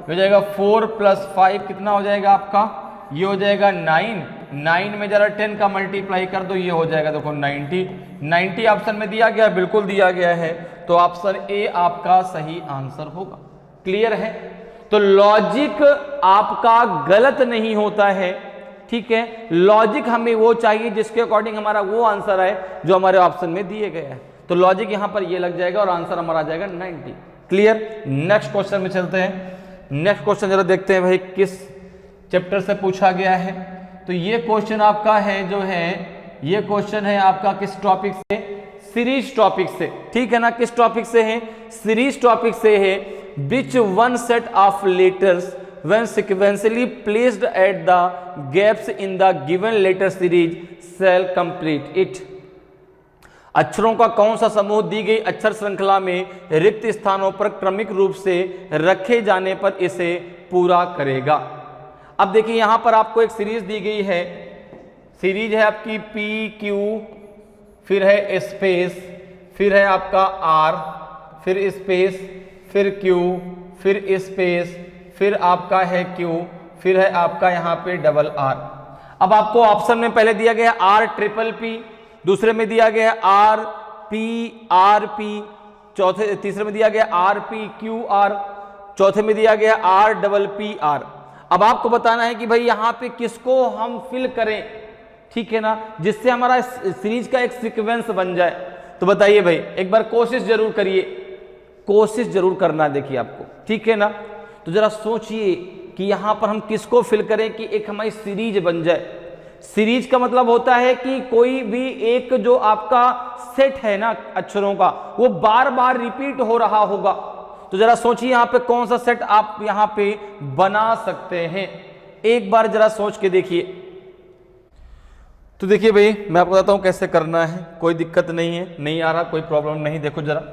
हो जाएगा। 4 + 5 कितना हो जाएगा आपका, ये हो जाएगा 9, 9 में जरा 10 का मल्टीप्लाई कर दो, ये हो जाएगा देखो 90, 90 ऑप्शन में दिया गया, बिल्कुल दिया गया है, तो ऑप्शन ए आपका सही आंसर होगा। क्लियर है। तो लॉजिक आपका गलत नहीं होता है, ठीक है, लॉजिक हमें वो चाहिए जिसके अकॉर्डिंग हमारा वो आंसर आए जो हमारे ऑप्शन में दिए गए हैं। तो लॉजिक यहां पर ये लग जाएगा और आंसर हमारा आ जाएगा 90। क्लियर। नेक्स्ट क्वेश्चन में चलते हैं। नेक्स्ट क्वेश्चन जरा देखते हैं भाई किस चैप्टर से पूछा गया है। तो ये क्वेश्चन आपका है जो है, ये क्वेश्चन है आपका किस टॉपिक से, सीरीज टॉपिक से, ठीक है ना। किस टॉपिक से है, सीरीज टॉपिक से है। Which one set of letters when sequentially placed at the gaps in the given letter series shall complete it। अक्षरों का कौन सा समूह दी गई अक्षर श्रृंखला में रिक्त स्थानों पर क्रमिक रूप से रखे जाने पर इसे पूरा करेगा। अब देखिए यहां पर आपको एक सीरीज दी गई है, सीरीज है आपकी PQ, फिर है स्पेस, फिर है आपका R, फिर स्पेस, फिर Q, फिर स्पेस, फिर आपका है Q, फिर है आपका यहां पे R। अब आपको ऑप्शन में पहले दिया गया RPP, दूसरे में दिया गया RP, तीसरे में दिया गया RPQR, चौथे में दिया गया RPPR। अब आपको बताना है कि भाई यहां पे किसको हम फिल करें, ठीक है ना, जिससे हमारा सीरीज का एक सीक्वेंस बन जाए। तो बताइए भाई, एक बार कोशिश जरूर करिए, कोशिश जरूर करना, देखिए आपको, ठीक है ना। तो जरा सोचिए कि यहां पर हम किसको फिल करें कि एक हमारी सीरीज बन जाए। सीरीज का मतलब होता है कि कोई भी एक जो आपका सेट है ना अक्षरों का, वो बार बार रिपीट हो रहा होगा। तो जरा सोचिए यहां पे कौन सा सेट आप यहां पे बना सकते हैं, एक बार जरा सोच के देखिए। तो देखिए भाई मैं आपको बताता हूं कैसे करना है, कोई दिक्कत नहीं है, नहीं आ रहा कोई प्रॉब्लम नहीं। देखो जरा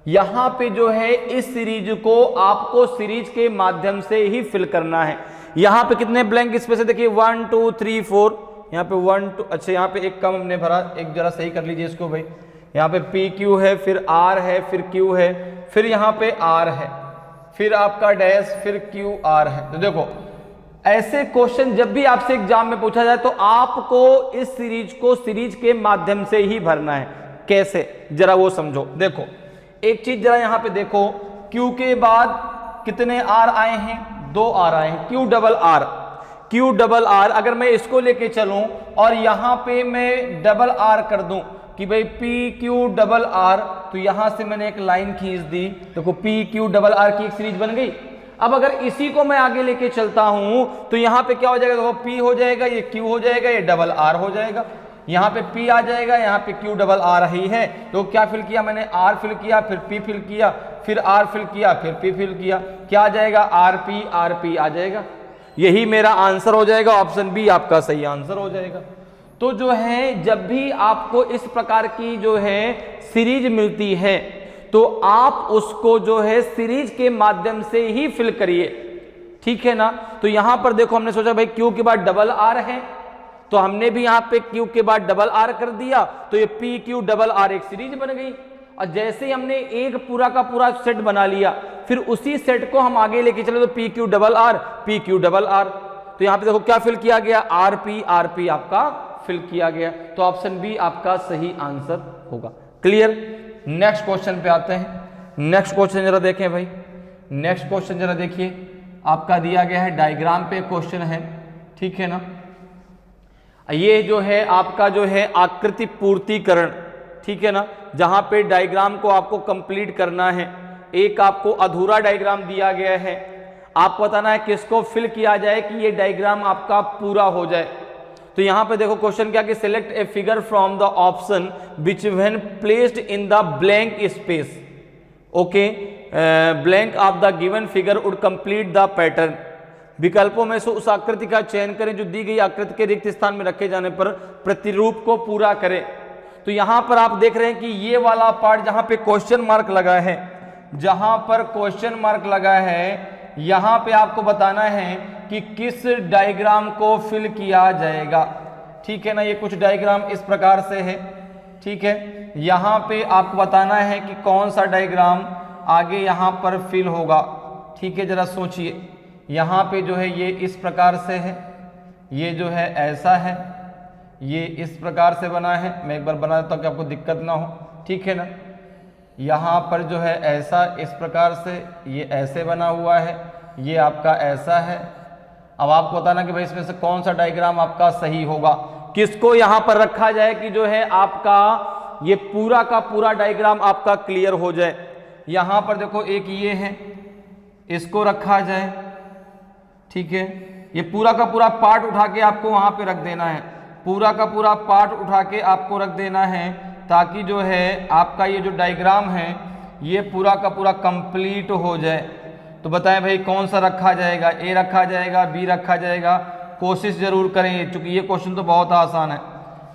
यहां पे जो है इस सीरीज को आपको सीरीज के माध्यम से ही फिल करना है। यहां पे कितने ब्लैंक स्पेस है, देखिए 1 2 3 4, यहाँ पे 1 2, अच्छा यहाँ पे एक कम हमने भरा, एक जरा सही कर लीजिए इसको भाई। यहाँ पे PQ है, फिर R है, फिर Q है, फिर यहाँ पे R है, फिर आपका डैश, फिर QR है। तो देखो ऐसे क्वेश्चन जब भी आपसे एग्जाम में पूछा जाए तो आपको इस सीरीज को सीरीज के माध्यम से ही भरना है। कैसे, जरा वो समझो। देखो एक चीज जरा यहां पे देखो, Q के बाद कितने R आए हैं, 2 R आए हैं, QRR। अगर मैं इसको लेके चलूं और यहां पे मैं RR कर दूं कि भाई PQRR, तो यहां से मैंने एक लाइन खींच दी, देखो PQRR की एक सीरीज बन गई। अब अगर इसी को मैं आगे लेके चलता हूं तो यहां पे क्या हो जाएगा, देखो P हो जाएगा, ये Q हो जाएगा, ये RR हो जाएगा, यहाँ पे P आ जाएगा, यहाँ पे QRR ही है। तो क्या फिल किया मैंने, R फिल किया, फिर P फिल किया, फिर R फिल किया, फिर P फिल किया, क्या आ जाएगा RP आ जाएगा। यही मेरा आंसर हो जाएगा, ऑप्शन बी आपका सही आंसर हो जाएगा। तो जो है जब भी आपको इस प्रकार की जो है सीरीज मिलती है तो आप उसको जो है सीरीज के माध्यम से ही फिल करिए, ठीक है ना। तो यहां पर देखो हमने सोचा भाई क्यू के बाद डबल आर है, तो हमने भी यहां पे क्यू के बाद डबल आर कर दिया, तो ये पी क्यू डबल आर एक सीरीज बन गई। और जैसे ही हमने एक पूरा का पूरा सेट बना लिया, फिर उसी सेट को हम आगे लेके चले तो P Q double R, P Q double R. तो यहां पे देखो क्या फिल किया गया, आर पी आपका फिल किया गया। तो ऑप्शन बी आपका सही आंसर होगा। क्लियर। नेक्स्ट क्वेश्चन पे आते हैं। नेक्स्ट क्वेश्चन जरा देखें भाई, नेक्स्ट क्वेश्चन जरा देखिए, आपका दिया गया है डायग्राम पे क्वेश्चन है, ठीक है ना। ये जो है आपका जो है आकृति पूर्तिकरण, ठीक है ना, जहां पे डायग्राम को आपको कंप्लीट करना है। एक आपको अधूरा डायग्राम दिया गया है, आपको बताना है किसको फिल किया जाए कि ये डायग्राम आपका पूरा हो जाए। तो यहां पे देखो क्वेश्चन क्या कि select a figure from the option which when placed in the blank space, okay, blank of the given figure would complete the pattern. विकल्पों में से उस आकृति का चयन करें जो दी गई आकृति के रिक्त स्थान में रखे जाने पर प्रतिरूप को पूरा करे। तो यहां पर आप देख रहे हैं कि ये वाला पार्ट जहां पे क्वेश्चन मार्क लगा है, जहां पर क्वेश्चन मार्क लगा है, यहां पे आपको बताना है कि किस डायग्राम को फिल किया जाएगा, ठीक है ना। ये कुछ डायग्राम इस प्रकार से है, ठीक है। यहां पे आपको बताना है कि कौन सा डायग्राम आगे यहां पर फिल होगा, ठीक है। जरा सोचिए, यहां पे जो है ये इस प्रकार से है, ये जो है ऐसा है, ये इस प्रकार से बना है। मैं एक बार बना देता हूं कि आपको दिक्कत ना हो, ठीक है ना। यहाँ पर जो है ऐसा इस प्रकार से, ये ऐसे बना हुआ है, ये आपका ऐसा है। अब आपको बताना कि भाई इसमें से कौन सा डायग्राम आपका सही होगा, किसको यहाँ पर रखा जाए कि जो है आपका ये पूरा का पूरा डायग्राम आपका क्लियर हो जाए। यहाँ पर देखो एक ये है, इसको रखा जाए, ठीक है। ये पूरा का पूरा पार्ट उठा के आपको वहाँ पे रख देना है, पूरा का पूरा पार्ट उठा के आपको रख देना है, ताकि जो है आपका ये जो डायग्राम है ये पूरा का पूरा कंप्लीट हो जाए। तो बताएं भाई कौन सा रखा जाएगा, ए रखा जाएगा, बी रखा जाएगा। कोशिश जरूर करें क्योंकि ये क्वेश्चन तो बहुत आसान है,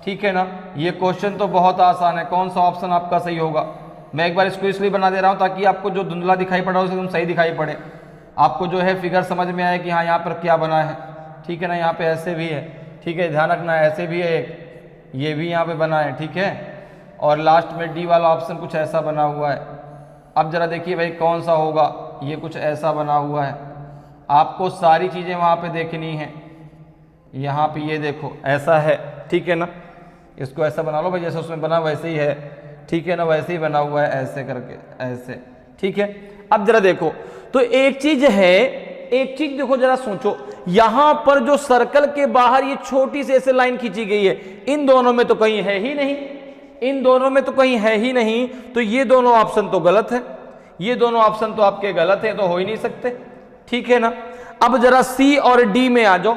ठीक है ना। ये क्वेश्चन तो बहुत आसान है, कौन सा ऑप्शन आपका सही होगा। मैं एक बार इसको इसलिए बना दे रहा हूँ ताकि आपको जो धुंधला दिखाई पड़ा उसे एकदम सही दिखाई पड़े, आपको जो है फिगर समझ में आए कि हाँ यहाँ पर क्या बना है, ठीक है ना। यहाँ पे ऐसे भी है, ठीक है, ध्यान रखना, ऐसे भी है एक, ये भी यहाँ पे बना है, ठीक है। और लास्ट में डी वाला ऑप्शन कुछ ऐसा बना हुआ है। अब जरा देखिए भाई कौन सा होगा, ये कुछ ऐसा बना हुआ है। आपको सारी चीज़ें वहाँ पे देखनी है। यहाँ पे ये देखो ऐसा है, ठीक है ना। इसको ऐसा बना लो भाई, जैसे उसमें बना वैसे ही है, ठीक है ना, वैसे ही बना हुआ है, ऐसे करके ऐसे, ठीक है। अब जरा देखो, तो एक चीज है, एक चीज देखो जरा सोचो, यहां पर जो सर्कल के बाहर ये छोटी सी ऐसे लाइन खींची गई है, इन दोनों में तो कहीं है ही नहीं, इन दोनों में तो कहीं है ही नहीं। तो ये दोनों ऑप्शन तो गलत है, ये दोनों ऑप्शन तो आपके गलत है, तो हो ही नहीं सकते, ठीक है ना। अब जरा सी और डी में आ जाओ,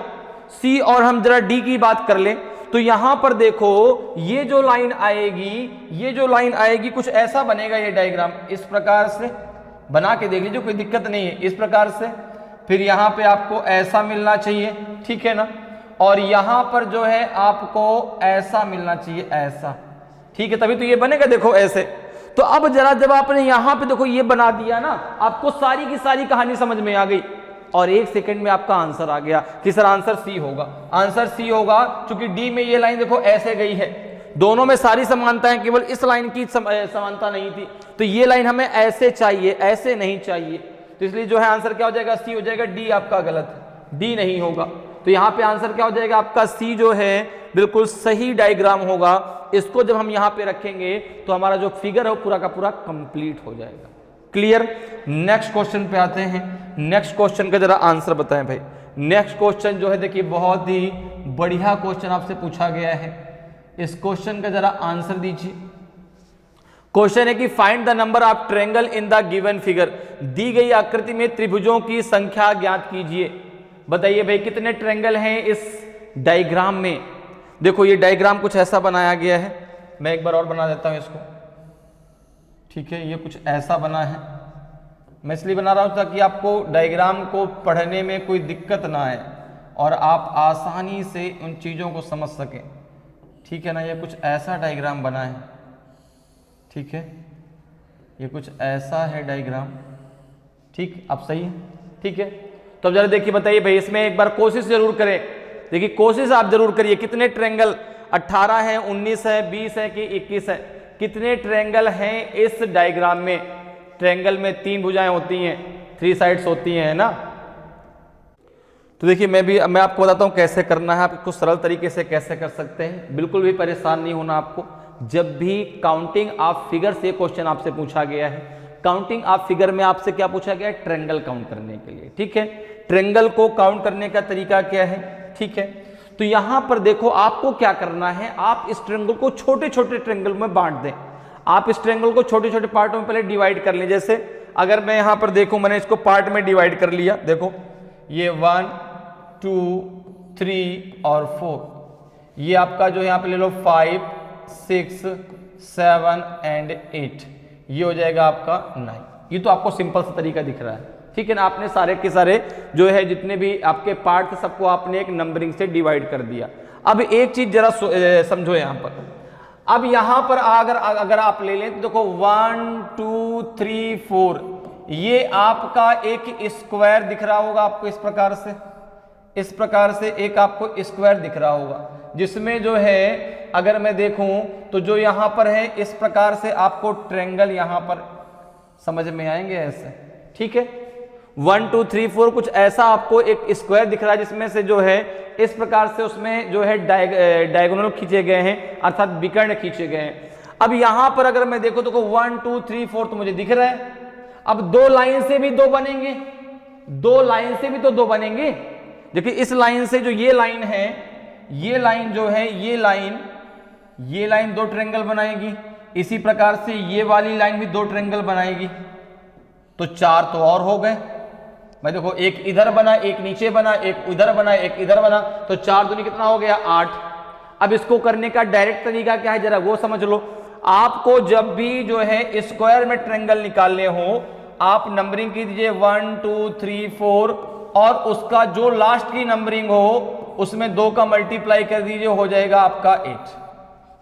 सी और हम जरा डी की बात कर लें। तो यहां पर देखो ये जो लाइन आएगी, ये जो लाइन आएगी कुछ ऐसा बनेगा, ये डायग्राम इस प्रकार से बना के देख लीजिए, कोई दिक्कत नहीं है, इस प्रकार से। फिर यहाँ पे आपको ऐसा मिलना चाहिए, ठीक है ना। और यहाँ पर जो है आपको ऐसा मिलना चाहिए, ऐसा, ठीक है, तभी तो ये बनेगा, देखो ऐसे। तो अब जरा जब आपने यहाँ पे देखो ये बना दिया ना, आपको सारी की सारी कहानी समझ में आ गई और एक सेकंड में आपका आंसर आ गया कि सर आंसर सी होगा। आंसर सी होगा क्योंकि डी में ये लाइन देखो ऐसे गई है, दोनों में सारी समानताएं, केवल इस लाइन की समानता नहीं थी। तो ये लाइन हमें ऐसे चाहिए, ऐसे नहीं चाहिए, तो इसलिए जो है आंसर क्या हो जाएगा, सी हो जाएगा। डी आपका गलत है, डी नहीं होगा। तो यहाँ पे आंसर क्या हो जाएगा आपका, सी जो है बिल्कुल सही डायग्राम होगा। इसको जब हम यहाँ पे रखेंगे तो हमारा जो फिगर है वो पूरा का पूरा कंप्लीट हो जाएगा। क्लियर। नेक्स्ट क्वेश्चन पे आते हैं। नेक्स्ट क्वेश्चन का जरा आंसर बताएं भाई। नेक्स्ट क्वेश्चन जो है देखिए बहुत ही बढ़िया क्वेश्चन आपसे पूछा गया है, इस क्वेश्चन का जरा आंसर दीजिए। क्वेश्चन है कि find the number of triangle in the given figure. दी गई आकृति में त्रिभुजों की संख्या ज्ञात कीजिए। बताइए भाई कितने ट्रायंगल हैं इस डायग्राम में। देखो ये डायग्राम कुछ ऐसा बनाया गया है, मैं एक बार और बना देता हूं इसको, ठीक है। ये कुछ ऐसा बना है, मैं इसलिए बना रहा हूं ताकि आपको डायग्राम को पढ़ने में कोई दिक्कत ना आए और आप आसानी से उन चीज़ों को समझ सकें, ठीक है ना, ये कुछ ऐसा डायग्राम बना है, ठीक है, ये कुछ ऐसा है डायग्राम, ठीक, अब सही है, ठीक है। तो अब जरा देखिए, बताइए भाई, इसमें एक बार कोशिश जरूर करें, देखिए कोशिश आप जरूर करिए, कितने ट्रेंगल 18 है, 19 है, 20 है कि 21 है, कितने ट्रेंगल हैं इस डायग्राम में। ट्रेंगल में 3 भुजाएं होती हैं, 3 साइड्स होती हैं, है ना। तो देखिए मैं आपको बताता हूं कैसे करना है, आप इसको सरल तरीके से कैसे कर सकते हैं, बिल्कुल भी परेशान नहीं होना आपको। जब भी काउंटिंग ऑफ फिगर से क्वेश्चन आपसे पूछा गया है, काउंटिंग ऑफ फिगर में आपसे क्या पूछा गया है, ट्रेंगल काउंट करने के लिए, ठीक है। ट्रेंगल को काउंट करने का तरीका क्या है, ठीक है। तो यहां पर देखो आपको क्या करना है, आप इस ट्रेंगल को छोटे छोटे ट्रेंगल में बांट दें। आप इस ट्रेंगल को छोटे छोटे पार्टों में पहले डिवाइड कर लें। जैसे अगर मैं यहां पर देखूं, मैंने इसको पार्ट में डिवाइड कर लिया, देखो ये 1 2 3 और 4, ये आपका जो यहाँ पे ले लो 5 6 7 एंड 8, ये हो जाएगा आपका 9। ये तो आपको सिंपल सा तरीका दिख रहा है, ठीक है ना। आपने सारे के सारे जो है जितने भी आपके पार्ट थे सबको आपने एक नंबरिंग से डिवाइड कर दिया। अब एक चीज जरा समझो यहां पर, अब यहां पर अगर आप ले लें तो देखो 1 2 3 4, ये आपका एक स्क्वायर दिख रहा होगा आपको, इस प्रकार से एक आपको स्क्वायर दिख रहा होगा, जिसमें जो है अगर मैं देखूं तो जो यहां पर है इस प्रकार से आपको ट्रेंगल यहां पर समझ में आएंगे ऐसे, ठीक है। 1 2 3 4 कुछ ऐसा आपको एक स्क्वायर दिख रहा है, जिसमें से जो है इस प्रकार से उसमें जो है डायगोनल खींचे गए हैं, अर्थात विकर्ण खींचे गए हैं। अब यहां पर अगर मैं देखूं तो 1 2 3 4 तो मुझे दिख रहा है। अब 2 लाइन से भी 2 बनेंगे, 2 लाइन से भी तो 2 बनेंगे। देखिए इस लाइन से जो ये लाइन है, ये लाइन जो है, ये लाइन 2 ट्रायंगल बनाएगी। इसी प्रकार से ये वाली लाइन भी 2 ट्रायंगल बनाएगी, तो 4 तो और हो गए। मैं देखो एक इधर बना, एक नीचे बना, एक इधर बना, एक इधर बना, तो 4 दूनी कितना हो गया 8। अब इसको करने का डायरेक्ट तरीका क्या है जरा वो समझ लो। आपको जब भी जो है स्क्वायर में ट्रायंगल निकालने हो, आप नंबरिंग कीजिए 1 2 3 4 और उसका जो लास्ट की नंबरिंग हो उसमें 2 का मल्टीप्लाई कर दीजिए, हो जाएगा आपका 8।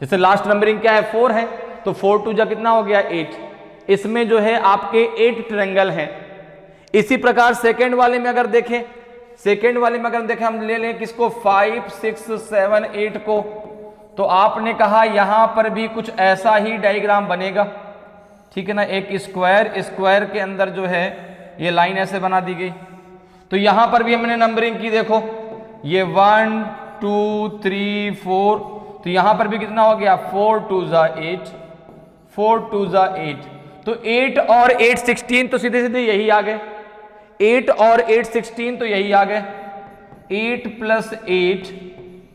जैसे लास्ट नंबरिंग क्या है 4 है, तो 4 2 जा कितना हो गया 8। इसमें जो है आपके 8 ट्रायंगल हैं। इसी प्रकार सेकंड वाले में अगर देखें, हम ले लें किसको 5 6 7 8 को, तो आपने कहा यहां पर भी कुछ ऐसा ही डायग्राम बनेगा, ठीक है ना। एक स्क्वायर के अंदर जो है ये लाइन ऐसे बना दी गई, तो यहां पर भी हमने नंबरिंग की, देखो ये 1 2 3 4, तो यहां पर भी कितना हो गया 4 2 जा 8, 4 2 जा 8, तो 8 और 8 16, तो सीधे सीधे यही आ गए। 8 और 8 16 तो यही आ गए। 8 + 8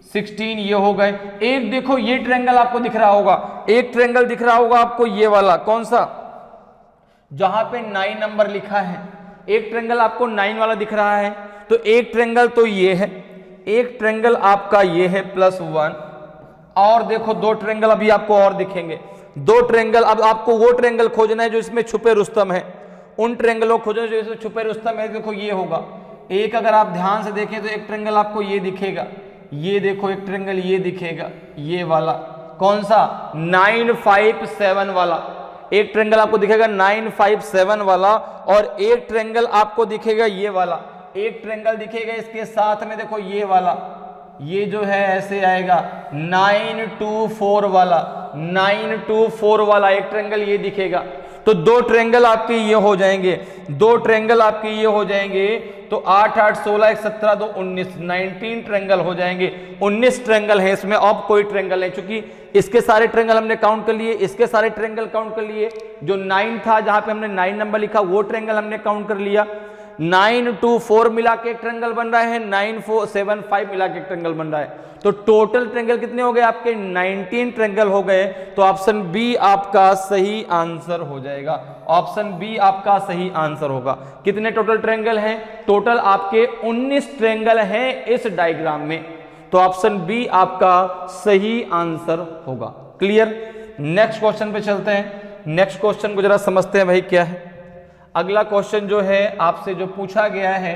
16 ये हो गए। एक देखो ये ट्रायंगल आपको दिख रहा होगा, एक ट्रायंगल दिख रहा होगा आपको ये वाला, कौन सा, जहां पे 9 नंबर लिखा है। एक ट्रायंगल आपको 9 वाला दिख रहा है, तो एक ट्रायंगल तो ये है, एक ट्रायंगल आपका ये है +1, और देखो 2 ट्रायंगल अभी आपको और दिखेंगे। 2 ट्रायंगल, अब आपको वो ट्रायंगल खोजना है जो इसमें छुपे रुस्तम है, उन ट्रायंगलों खोजना जो इसमें छुपे रुस्तम है। देखो ये होगा एक, अगर आप ध्यान से देखें तो एक ट्रायंगल आपको ये दिखेगा, ये देखो एक ट्रायंगल ये दिखेगा, ये वाला कौन सा 9 5 7 वाला, एक ट्रायंगल आपको दिखेगा 9 5 7 वाला, और एक ट्रायंगल आपको दिखेगा ये वाला, एक ट्रायंगल दिखेगा इसके साथ में, देखो ये वाला, ये जो है ऐसे आएगा 9 2 4 वाला, 9 2 4 वाला एक ट्रायंगल ये दिखेगा। तो 2 ट्रायंगल आपके ये हो जाएंगे, 2 ट्रायंगल आपके ये हो जाएंगे, तो 8 8 16 1 17 2 19 19 ट्रायंगल हो जाएंगे। 19 ट्रायंगल है इसमें, अब कोई ट्रायंगल नहीं, क्योंकि इसके सारे ट्रायंगल हमने काउंट कर लिए, इसके सारे ट्रायंगल काउंट कर लिए। जो 9 था जहां पे हमने 9 नंबर लिखा वो ट्रायंगल हमने काउंट कर लिया। 9 2 4 मिला के एक ट्रायंगल बन रहा है, 9 4 7 5 मिला के एक ट्रायंगल बन रहा है। तो टोटल ट्रायंगल कितने हो गए आपके 19 ट्रायंगल हो गए। तो ऑप्शन बी आपका सही आंसर हो जाएगा, ऑप्शन बी आपका सही आंसर होगा। कितने टोटल ट्रायंगल हैं, टोटल आपके 19 ट्रायंगल हैं इस डायग्राम में, तो ऑप्शन बी आपका सही आंसर होगा। क्लियर। नेक्स्ट क्वेश्चन पे चलते हैं। नेक्स्ट क्वेश्चन को जरा समझते हैं भाई क्या है। अगला क्वेश्चन जो है आपसे जो पूछा गया है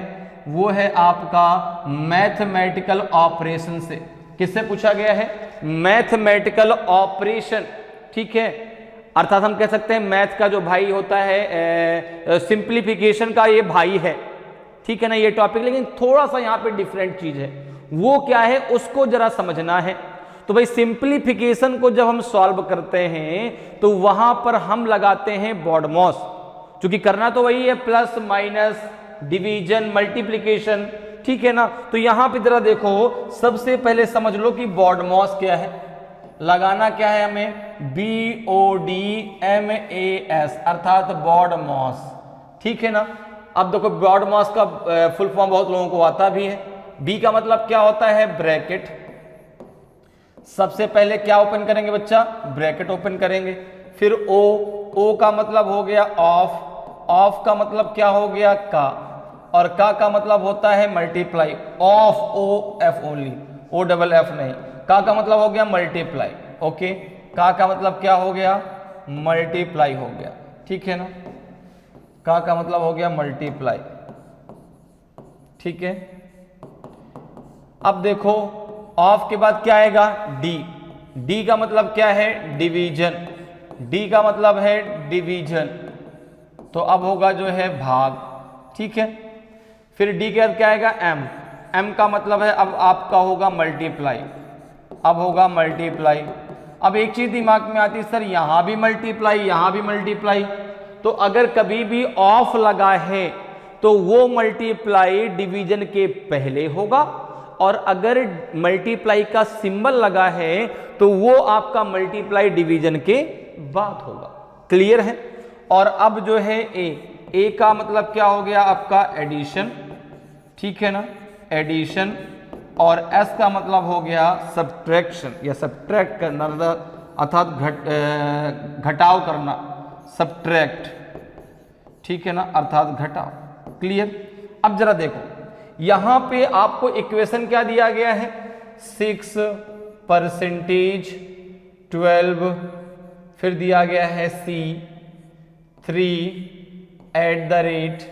वो है आपका मैथमेटिकल ऑपरेशन से। किससे पूछा गया है, मैथमेटिकल ऑपरेशन, ठीक है, अर्थात हम कह सकते हैं मैथ का जो भाई होता है, सिंप्लीफिकेशन का ये भाई है, ठीक है ना ये टॉपिक। लेकिन थोड़ा सा यहाँ पे डिफरेंट चीज है, वो क्या है उसको जरा समझना है। तो भाई सिंप्लीफिकेशन को जब हम सॉल्व करते हैं तो वहां पर हम लगाते हैं BODMAS, क्योंकि करना तो वही है, प्लस माइनस डिवीजन मल्टीप्लीकेशन, ठीक है ना। तो यहां पे जरा देखो, सबसे पहले समझ लो कि BODMAS क्या है, लगाना क्या है हमें, BODMAS अर्थात BODMAS, ठीक है ना। अब देखो BODMAS का फुल फॉर्म बहुत लोगों को आता भी है। बी का मतलब क्या होता है, ब्रैकेट। सबसे पहले क्या ओपन करेंगे बच्चा, ब्रैकेट ओपन करेंगे। फिर ओ का मतलब हो गया ऑफ का मतलब क्या हो गया, का, और का मतलब होता है multiply, of O F only, O double F नहीं। का मतलब हो गया मल्टीप्लाई, ओके, का मतलब क्या हो गया, मल्टीप्लाई हो गया, ठीक है ना। का मतलब हो गया मल्टीप्लाई, ठीक है। अब देखो ऑफ के बाद क्या आएगा, डी का मतलब क्या है, डिवीजन, डी का मतलब है डिवीजन, तो अब होगा जो है भाग, ठीक है। फिर डी के बाद क्या आएगा, एम का मतलब है अब आपका होगा मल्टीप्लाई, अब होगा मल्टीप्लाई। अब एक चीज दिमाग में आती है, सर यहां भी मल्टीप्लाई यहां भी मल्टीप्लाई, तो अगर कभी भी ऑफ लगा है तो वो मल्टीप्लाई डिवीजन के पहले होगा, और अगर मल्टीप्लाई का सिंबल लगा है तो वो आपका मल्टीप्लाई डिवीजन के बाद होगा, क्लियर है। और अब जो है ए का मतलब क्या हो गया आपका, एडिशन, ठीक है ना, एडिशन। और एस का मतलब हो गया सब्ट्रैक्शन या सब्ट्रैक्ट करना, अर्थात घटाव करना, सब्ट्रैक्ट, ठीक है ना, अर्थात घटाव, क्लियर। अब जरा देखो यहां पे आपको इक्वेशन क्या दिया गया है, 6%, 12, फिर दिया गया है C, 3 @8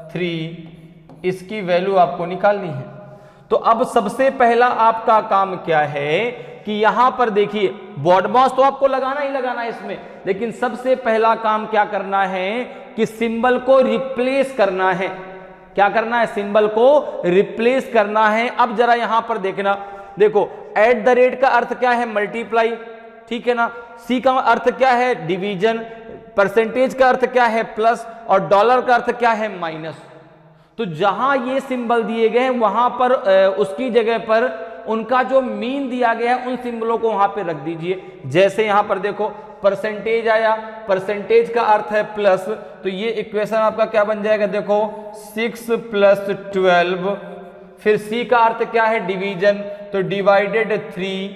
$3, इसकी वैल्यू आपको निकालनी है। तो अब सबसे पहला आपका काम क्या है कि यहां पर देखिए BODMAS तो आपको लगाना ही लगाना है इसमें, लेकिन सबसे पहला काम क्या करना है कि सिंबल को रिप्लेस करना है। क्या करना है, सिंबल को रिप्लेस करना है। अब जरा यहां पर देखना, देखो @ का अर्थ क्या है, मल्टीप्लाई, ठीक है ना। सी का अर्थ क्या है, डिवीजन, परसेंटेज का अर्थ क्या है, प्लस, और डॉलर का अर्थ क्या है, माइनस। तो जहां ये सिंबल दिए गए हैं वहां पर उसकी जगह पर उनका जो मीन दिया गया है उन सिंबलों को वहां पे रख दीजिए। जैसे यहां पर देखो परसेंटेज आया, परसेंटेज का अर्थ है प्लस, तो ये इक्वेशन आपका क्या बन जाएगा, देखो 6 + 12, फिर सी का अर्थ क्या है, डिवीजन, तो डिवाइडेड 3,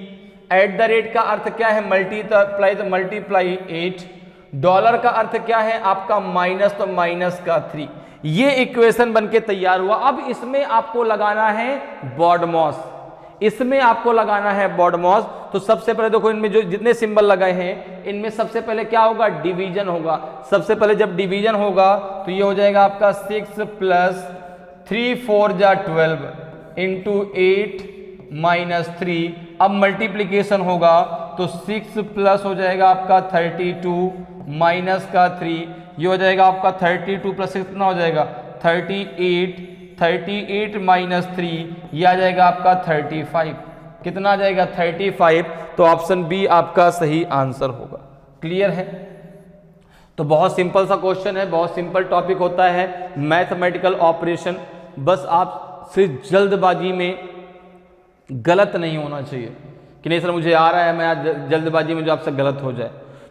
@ का अर्थ क्या है, मल्टीप्लाई, तो मल्टीप्लाई 8, डॉलर का अर्थ क्या है आपका माइनस, तो माइनस का 3। ये इक्वेशन बनके तैयार हुआ। अब इसमें आपको लगाना है BODMAS, इसमें आपको लगाना है BODMAS। तो सबसे पहले देखो इनमें जो जितने सिंबल लगाए हैं इनमें सबसे पहले क्या होगा, डिवीजन होगा। सबसे पहले जब डिवीजन होगा तो ये हो जाएगा आपका 6 + 3 4 12 × 8 - 3। अब मल्टीप्लीकेशन होगा तो 6 प्लस हो जाएगा आपका 32 माइनस का 3, ये हो जाएगा आपका 32 + 6 कितना हो जाएगा, 38, 38 - 3 ये आ जाएगा आपका 35, कितना आ जाएगा 35। तो ऑप्शन बी आपका सही आंसर होगा, क्लियर है। तो बहुत सिंपल सा क्वेश्चन है, बहुत सिंपल टॉपिक होता है मैथमेटिकल ऑपरेशन। बस आप सिर्फ जल्दबाजी में गलत नहीं होना चाहिए कि नहीं सर मुझे आ रहा है, मैं आज जल्दबाजी में जो आपसे गलत हो जाए।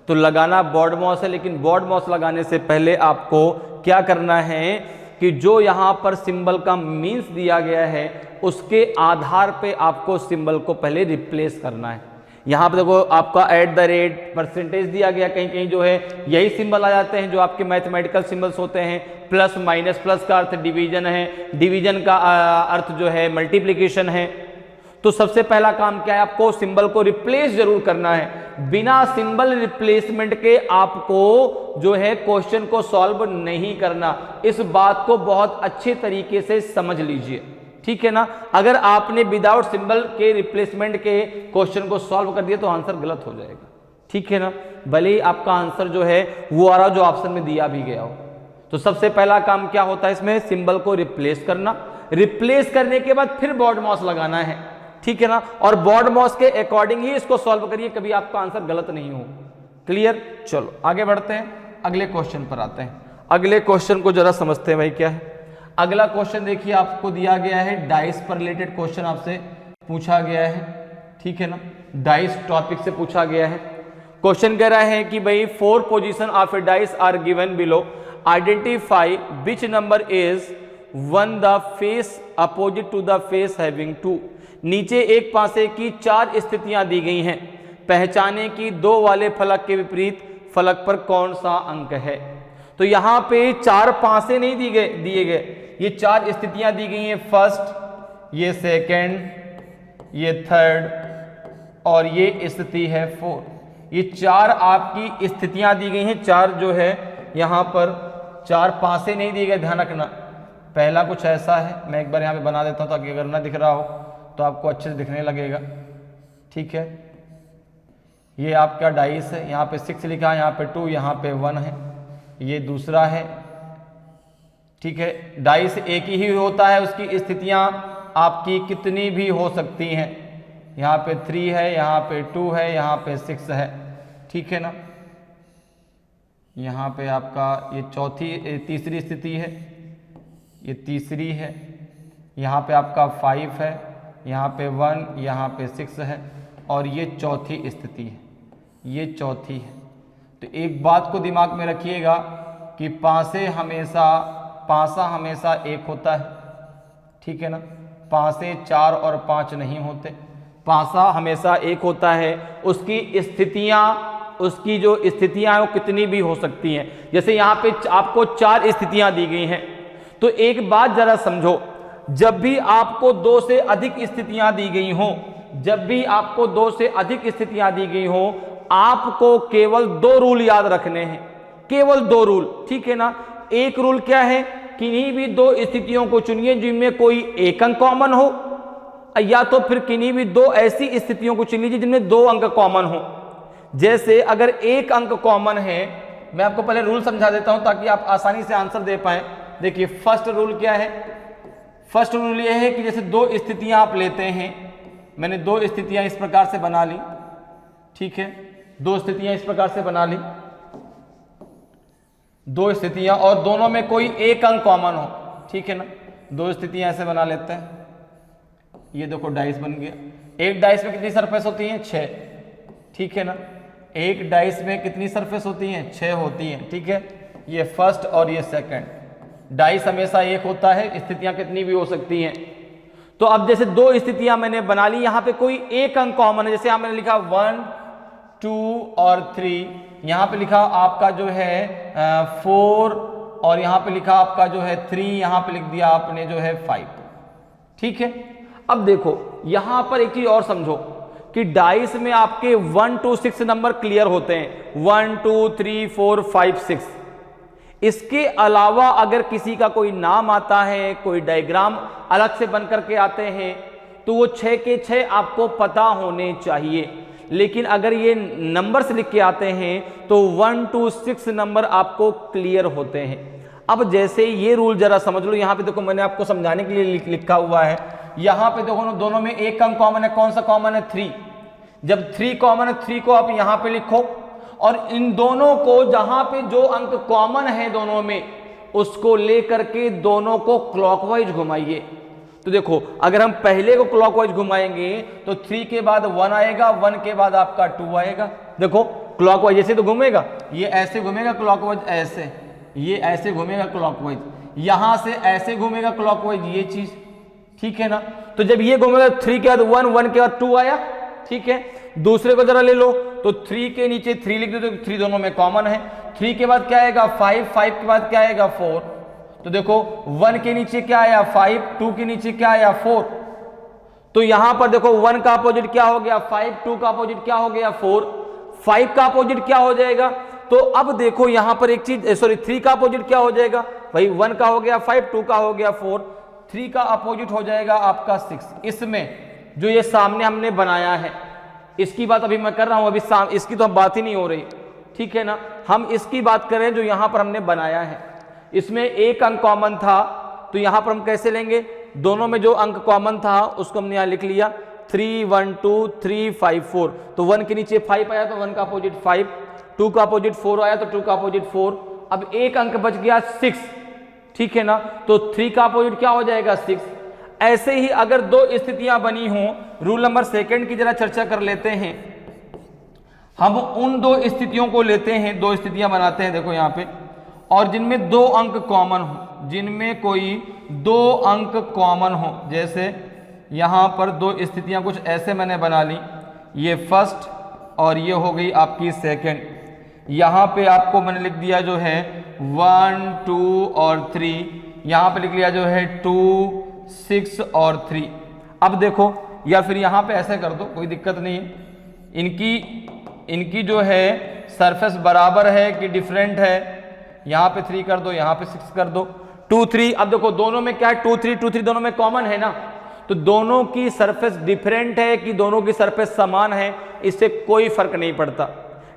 तो लगाना BODMAS है, लेकिन BODMAS लगाने से पहले आपको क्या करना है कि जो यहाँ पर सिंबल का मीन्स दिया गया है उसके आधार पे आपको सिंबल को पहले रिप्लेस करना है। यहाँ पर देखो आपका @ परसेंटेज दिया गया, कहीं कहीं जो है यही सिंबल आ जाते हैं जो आपके मैथमेटिकल सिंबल्स होते हैं। प्लस माइनस, प्लस का अर्थ डिवीजन है, डिवीजन का अर्थ जो है मल्टीप्लिकेशन है। तो सबसे पहला काम क्या है, आपको सिंबल को रिप्लेस जरूर करना है। बिना सिंबल रिप्लेसमेंट के आपको जो है क्वेश्चन को सॉल्व नहीं करना। इस बात को बहुत अच्छे तरीके से समझ लीजिए, ठीक है ना। अगर आपने विदाउट सिंबल के रिप्लेसमेंट के क्वेश्चन को सॉल्व कर दिया तो आंसर गलत हो जाएगा, ठीक है ना, भले ही आपका आंसर जो है वो आ रहा जो ऑप्शन में दिया भी गया हो। तो सबसे पहला काम क्या होता है इसमें, सिंबल को रिप्लेस करना, रिप्लेस करने के बाद फिर बॉर्ड माउस लगाना है, ठीक है ना, और बॉर्ड माउस के अकॉर्डिंग ही इसको सॉल्व करिए, कभी आपका आंसर गलत नहीं हो। क्लियर। चलो आगे बढ़ते हैं, अगले क्वेश्चन पर आते हैं। अगले क्वेश्चन को जरा समझते हैं भाई क्या है। अगला क्वेश्चन देखिए आपको दिया गया है, डाइस पर रिलेटेड क्वेश्चन आपसे पूछा गया है, ठीक है ना, डाइस टॉपिक से पूछा गया है। क्वेश्चन कह रहा है कि भाई 4 position of a dice are given below, identify which number is 1 the face opposite to the face having 2। नीचे एक पासे की 4 स्थितियां दी गई हैं, पहचाने कि 2 वाले फलक के विपरीत फलक पर कौन सा अंक है। तो यहां पे 4 पासे नहीं दिए गए, ये 4 स्थितियां दी गई हैं, फर्स्ट, ये सेकंड, ये थर्ड और ये स्थिति है 4। ये 4 आपकी स्थितियां दी गई हैं, 4 जो है यहां पर 4 पासे नहीं दिए गए, ध्यान रखना। पहला कुछ ऐसा है, मैं एक बार यहां पे बना देता हूं ताकि अगर ना दिख रहा हो तो आपको अच्छे से दिखने लगेगा, ठीक है। ये आपका डाइस है, यहाँ पे 6 लिखा है, यहाँ पे 2, यहाँ पे 1 है, ये दूसरा है, ठीक है। डाइस एक ही होता है, उसकी स्थितियां आपकी कितनी भी हो सकती हैं, यहाँ पे 3 है, यहाँ पे 2 है, यहाँ पे 6 है, ठीक है ना। यहाँ पे आपका ये तीसरी स्थिति है, ये तीसरी है, यहाँ पे आपका 5 है, यहाँ पे 1, यहाँ पे 6 है और ये चौथी स्थिति है, ये चौथी है। तो एक बात को दिमाग में रखिएगा कि पासा हमेशा एक होता है, ठीक है ना, पासे 4 और 5 नहीं होते, पासा हमेशा एक होता है। उसकी स्थितियां, उसकी जो स्थितियां हैं वो कितनी भी हो सकती हैं। जैसे यहाँ पे आपको 4 स्थितियां दी गई हैं, तो एक बात जरा समझो, जब भी आपको 2 से अधिक स्थितियां दी गई हों, जब भी आपको 2 से अधिक स्थितियां दी गई हों, आपको केवल 2 रूल याद रखने हैं, केवल 2 रूल, ठीक है ना। एक रूल क्या है, किन्हीं भी 2 स्थितियों को चुनिए जिनमें कोई एक अंक कॉमन हो, या तो फिर किन्हीं भी 2 ऐसी स्थितियों को चुन लीजिए जिनमें 2 अंक कॉमन हो। जैसे अगर एक अंक कॉमन है, मैं आपको पहले रूल समझा देता हूं ताकि आप आसानी से आंसर दे पाए। देखिए फर्स्ट रूल क्या है, फर्स्ट रूल यह है कि जैसे 2 स्थितियां आप लेते हैं, मैंने 2 स्थितियां इस प्रकार से बना ली, ठीक है, 2 स्थितियां इस प्रकार से बना ली, 2 स्थितियां और दोनों में कोई एक अंक कॉमन हो, ठीक है ना। 2 स्थितियां ऐसे बना लेते हैं, ये देखो डाइस बन गया। एक डाइस में कितनी सरफेस होती हैं, 6, ठीक है ना। एक डाइस में कितनी सरफेस होती हैं, 6 होती हैं, ठीक है। ये फर्स्ट और ये सेकंड, डाइस हमेशा एक होता है, स्थितियां कितनी भी हो सकती हैं। तो अब जैसे 2 स्थितियां मैंने बना ली, यहां पे कोई एक अंक कॉमन है, जैसे यहां मैंने लिखा 1, 2 और 3, यहां पे लिखा आपका जो है 4 और यहां पे लिखा आपका जो है 3, यहां पे लिख दिया आपने जो है 5, ठीक है। अब देखो यहां पर एक चीज और समझो कि डाइस में आपके 1 to 6 नंबर क्लियर होते हैं, 1 2 3 4 5 6। इसके अलावा अगर किसी का कोई नाम आता है, कोई डायग्राम अलग से बन करके आते हैं, तो वो 6 के 6 आपको पता होने चाहिए। लेकिन अगर ये नंबर्स लिख के आते हैं तो 1 to 6 नंबर आपको क्लियर होते हैं। अब जैसे ये रूल जरा समझ लो, यहां पे देखो मैंने आपको समझाने के लिए लिखा हुआ है, यहां पे देखो दोनों में एक अंक कॉमन है, कौन सा कॉमन है, 3। जब 3 कॉमन है, 3 को आप यहां पे लिखो और इन दोनों को जहां पे जो अंक कॉमन है दोनों में, उसको लेकर के दोनों को क्लॉकवाइज घुमाइए। तो देखो अगर हम पहले को क्लॉकवाइज घुमाएंगे तो 3 के बाद 1 आएगा, 1 के बाद आपका 2 आएगा। देखो क्लॉकवाइज ऐसे तो घूमेगा, ये ऐसे घूमेगा क्लॉकवाइज, ऐसे ये ऐसे घूमेगा क्लॉकवाइज, यहां से ऐसे घूमेगा क्लॉकवाइज, ये चीज, ठीक है ना। तो जब ये घूमेगा 3 के बाद 1, 1 के बाद 2 आया, ठीक है। दूसरे को जरा ले लो, तो 3 के नीचे 3 लिख दो, तो 3 दोनों में कॉमन है। 3 के बाद क्या आएगा, 5, 5 के बाद क्या आएगा, 4। तो देखो 1 के नीचे क्या आया, 5, 2 के नीचे क्या आया, 4। तो यहां पर देखो 1 का अपोजिट क्या हो गया, 5, 2 का अपोजिट क्या हो गया, 4, 5 का अपोजिट क्या हो जाएगा। तो अब देखो यहां पर एक चीज, सॉरी 3 का अपोजिट क्या हो जाएगा, भाई 1 का हो गया 5, 2 का हो गया 4। 3 का अपोजिट हो जाएगा आपका 6। इसमें जो ये सामने हमने बनाया है, इसकी बात अभी मैं कर रहा हूं, अभी इसकी तो हम बात ही नहीं हो रही, ठीक है ना। हम इसकी बात करें जो यहां पर हमने बनाया है, इसमें एक अंक कॉमन था, तो यहां पर हम कैसे लेंगे, दोनों में जो अंक कॉमन था उसको हमने यहां लिख लिया 3 1 2 3 5 4। तो 1 के नीचे 5 आया तो 1 का अपोजिट 5, 2 का अपोजिट 4 आया तो 2 का अपोजिट 4। अब एक अंक बच गया 6, ठीक है ना। तो 3 का अपोजिट क्या हो जाएगा 6। ऐसे ही अगर दो स्थितियां बनी हों, रूल नंबर सेकंड की जरा चर्चा कर लेते हैं। हम उन दो स्थितियों को लेते हैं, दो स्थितियां बनाते हैं, देखो यहां पे, और जिनमें दो अंक कॉमन हो, जिनमें कोई दो अंक कॉमन हो। जैसे यहां पर दो स्थितियां कुछ ऐसे मैंने बना ली, ये फर्स्ट और ये हो गई आपकी सेकंड। यहां पे आपको मैंने लिख दिया जो है 1 2 और 3, यहां पे लिख लिया जो है 2 6 और 3। अब देखो, या फिर यहां पे ऐसे कर दो, कोई दिक्कत नहीं है, इनकी जो है सरफेस बराबर है कि डिफरेंट है। यहां पे 3 कर दो, यहां पे 6 कर दो, 2 3। अब देखो दोनों में क्या है, 2 3 दोनों में कॉमन है ना, तो दोनों की सरफेस डिफरेंट है कि दोनों की सरफेस समान है, इससे कोई फर्क नहीं पड़ता।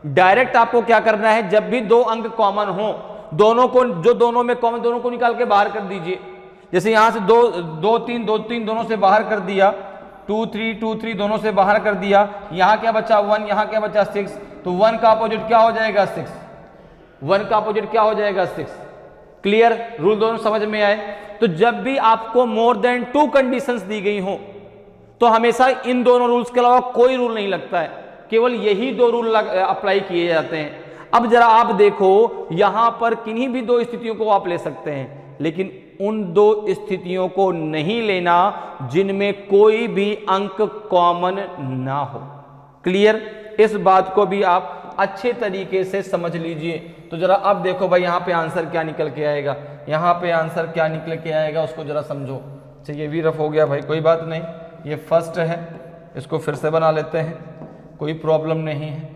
डायरेक्ट आपको क्या करना है, जब भी दो अंक कॉमन हो, दोनों को, जो दोनों में कॉमन, दोनों को निकाल के बाहर कर दीजिए। जैसे यहां से 2 3 दोनों से बाहर कर दिया, 2 3 दोनों से बाहर कर दिया। यहां क्या बचा 1, यहां क्या बचा 6, तो 1 का अपोजिट क्या हो जाएगा 6, 1 का अपोजिट क्या हो जाएगा 6। क्लियर, रूल दोनों समझ में आए। तो जब भी आपको मोर देन 2 कंडीशंस दी गई हो, तो हमेशा इन दोनों रूल्स के अलावा कोई रूल नहीं लगता है, केवल यही दो रूल अप्लाई किए जाते हैं। अब जरा आप देखो, यहां पर किन्हीं भी दो स्थितियों को आप ले सकते हैं, लेकिन उन दो स्थितियों को नहीं लेना जिनमें कोई भी अंक कॉमन ना हो। क्लियर, इस बात को भी आप अच्छे तरीके से समझ लीजिए। तो जरा अब देखो भाई, यहां पे आंसर क्या निकल के आएगा, यहां पे आंसर क्या निकल के आएगा उसको जरा समझो। अच्छा, ये भी रफ हो गया भाई, कोई बात नहीं, ये फर्स्ट है, इसको फिर से बना लेते हैं, कोई प्रॉब्लम नहीं है,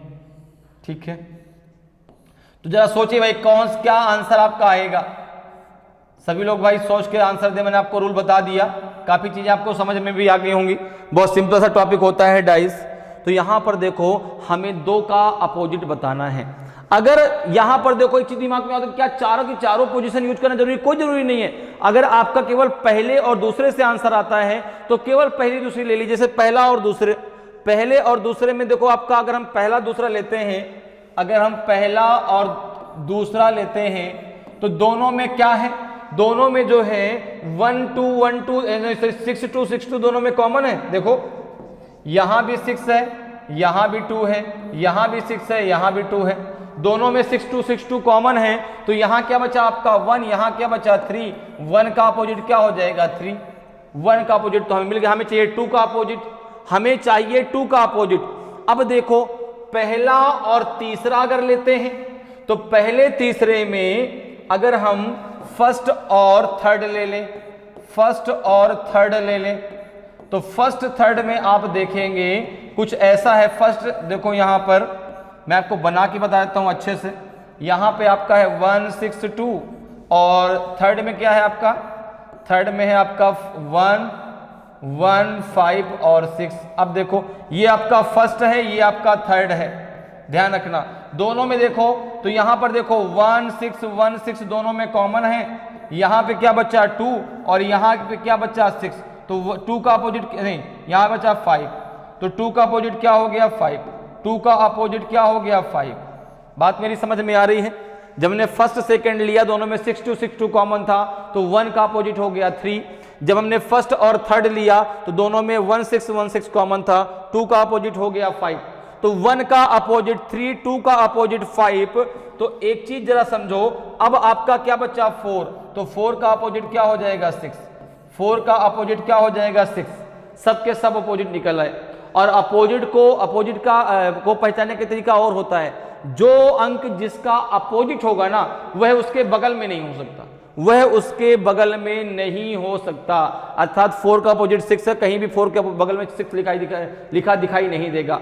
ठीक है। तो जरा सोचिए भाई, क्या आंसर आपका आएगा। सभी लोग भाई सोच के आंसर दे, मैंने आपको रूल बता दिया, काफी चीजें आपको समझ में भी आ गई होंगी। बहुत सिंपल सा टॉपिक होता है डाइस। तो यहां पर देखो, हमें 2 का अपोजिट बताना है। अगर यहां पर देखो एक चीज दिमाग में आता है, क्या चारों की चारों पोजीशन यूज करना जरूरी, कोई जरूरी नहीं है। अगर आपका केवल पहले और दूसरे से आंसर आता है तो केवल पहली दूसरी ले लीजिए। जैसे पहला और दूसरे, पहले और दूसरे में देखो आपका, अगर हम पहला दूसरा लेते हैं, अगर हम पहला और दूसरा लेते हैं तो दोनों में क्या है, दोनों में जो है 1 2 1 2 6 2 6 2 दोनों में कॉमन है। देखो यहां भी 6 है, यहां भी 2 है, यहां भी 6 है, यहां भी 2 है, दोनों में 6 2 कॉमन है। तो यहां क्या बचा आपका 1, यहां क्या बचा 3, 1 का अपोजिट क्या हो जाएगा 3, 1 का अपोजिट तो हमें मिल गया। हमें चाहिए 2 का अपोजिट, हमें चाहिए 2 का अपोजिट। अब देखो, पहला और तीसरा अगर लेते हैं तो पहले तीसरे में अगर हम फर्स्ट और थर्ड ले लें, फर्स्ट और थर्ड ले लें, तो फर्स्ट थर्ड में आप देखेंगे कुछ ऐसा है। फर्स्ट देखो, यहां पर मैं आपको बना के बता देता हूं अच्छे से। यहां पे आपका है 1 6 2 और थर्ड में क्या है आपका, थर्ड में है आपका 1 1 5 और 6। अब देखो, ये आपका फर्स्ट है, ये आपका थर्ड है, ध्यान रखना। दोनों में देखो तो यहां पर देखो 1 6 दोनों में कॉमन है। यहां पे क्या बचा 2 और यहां पे क्या बचा 6, तो 2 का अपोजिट नहीं, यहां बचा 5, तो 2 का अपोजिट क्या हो गया 5, 2 का अपोजिट क्या हो गया 5। बात मेरी समझ में आ रही है। जब हमने फर्स्ट सेकंड लिया, दोनों में 6 2 कॉमन था, तो 1 का अपोजिट हो गया 3। जब हमने फर्स्ट और थर्ड लिया तो दोनों में 1 6 कॉमन था, 2 का अपोजिट हो गया 5। तो 1 का अपोजिट 3, 2 का अपोजिट 5। तो एक चीज जरा समझो, अब आपका क्या बचा 4, तो 4 का अपोजिट क्या हो जाएगा 6, 4 का अपोजिट क्या हो जाएगा 6। सबके सब अपोजिट निकल आए। और अपोजिट को पहचानने का तरीका और होता है, जो अंक जिसका अपोजिट होगा ना, वह उसके बगल में नहीं हो सकता, वह उसके बगल में नहीं हो सकता। अर्थात 4 का अपोजिट 6 है, कहीं भी 4 के बगल में 6 लिखा दिखाई नहीं देगा।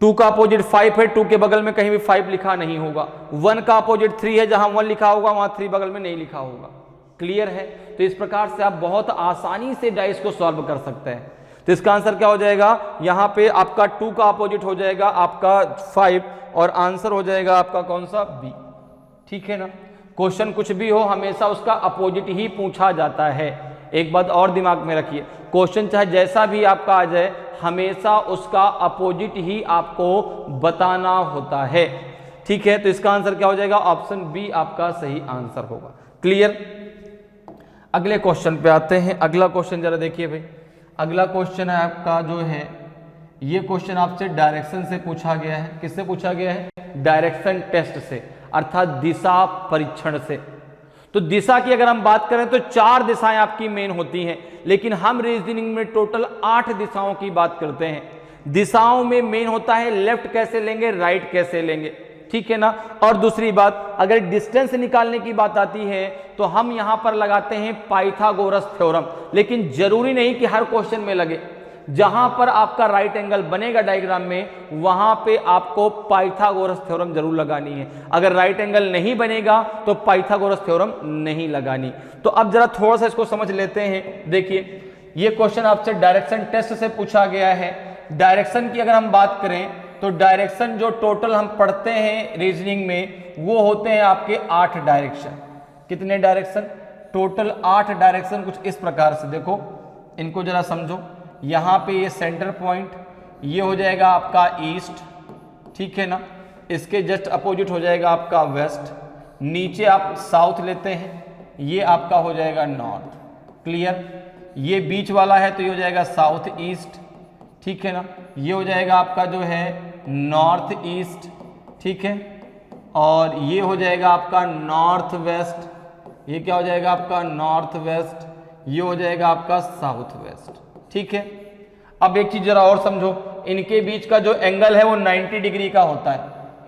2 का अपोजिट 5 है, 2 के बगल में कहीं भी 5 लिखा नहीं होगा। 1 का अपोजिट 3 है, जहां 1 लिखा होगा वहां 3 बगल में नहीं लिखा होगा। क्लियर है? तो इस प्रकार से आप बहुत आसानी से डाइस को सॉल्व कर सकते हैं। तो इसका आंसर क्या हो जाएगा, यहाँ पे आपका 2 का अपोजिट हो जाएगा आपका 5 और आंसर हो जाएगा आपका कौन सा, बी। ठीक है ना? क्वेश्चन कुछ भी हो हमेशा उसका अपोजिट ही पूछा जाता है। एक बात और दिमाग में रखिए, क्वेश्चन चाहे जैसा भी आपका आ जाए हमेशा उसका अपोजिट ही आपको बताना होता है। ठीक है? तो इसका आंसर क्या हो जाएगा, ऑप्शन बी आपका सही आंसर होगा। क्लियर? अगले क्वेश्चन पे आते हैं। अगला क्वेश्चन जरा देखिए भाई, अगला क्वेश्चन है आपका जो है, ये क्वेश्चन आपसे डायरेक्शन से पूछा गया है। किससे पूछा गया है, डायरेक्शन टेस्ट से, अर्थात दिशा परीक्षण से। तो दिशा की अगर हम बात करें तो 4 दिशाएं आपकी मेन होती हैं, लेकिन हम रीजनिंग में टोटल 8 दिशाओं की बात करते हैं। दिशाओं में मेन होता है लेफ्ट कैसे लेंगे, राइट कैसे लेंगे। ठीक है ना? और दूसरी बात, अगर डिस्टेंस निकालने की बात आती है तो हम यहां पर लगाते हैं पाइथागोरस थ्योरम, लेकिन जरूरी नहीं कि हर क्वेश्चन में लगे। जहां पर आपका राइट एंगल बनेगा डायग्राम में, वहां पे आपको पाइथागोरस थ्योरम जरूर लगानी है। अगर राइट एंगल नहीं बनेगा तो पाइथागोरस थ्योरम नहीं लगानी। तो अब जरा थोड़ा सा इसको समझ लेते हैं। देखिए, ये क्वेश्चन आपसे डायरेक्शन टेस्ट से पूछा गया है। डायरेक्शन की अगर हम बात करें तो डायरेक्शन जो टोटल हम पढ़ते हैं रीजनिंग में वो होते हैं आपके 8 डायरेक्शन। कितने डायरेक्शन, टोटल 8 डायरेक्शन। कुछ इस प्रकार से देखो, इनको जरा समझो। यहाँ पे ये सेंटर पॉइंट, ये हो जाएगा आपका ईस्ट। ठीक है ना? इसके जस्ट अपोजिट हो जाएगा आपका वेस्ट। नीचे आप साउथ लेते हैं, ये आपका हो जाएगा नॉर्थ। क्लियर? ये बीच वाला है तो ये हो जाएगा साउथ ईस्ट। ठीक है ना? ये हो जाएगा आपका जो है नॉर्थ ईस्ट। ठीक है? और ये हो जाएगा आपका नॉर्थ वेस्ट। ये क्या हो जाएगा आपका नॉर्थ वेस्ट। ये हो जाएगा आपका साउथ वेस्ट। ठीक है? अब एक चीज जरा और समझो, इनके बीच का जो एंगल है वो 90 डिग्री का होता है।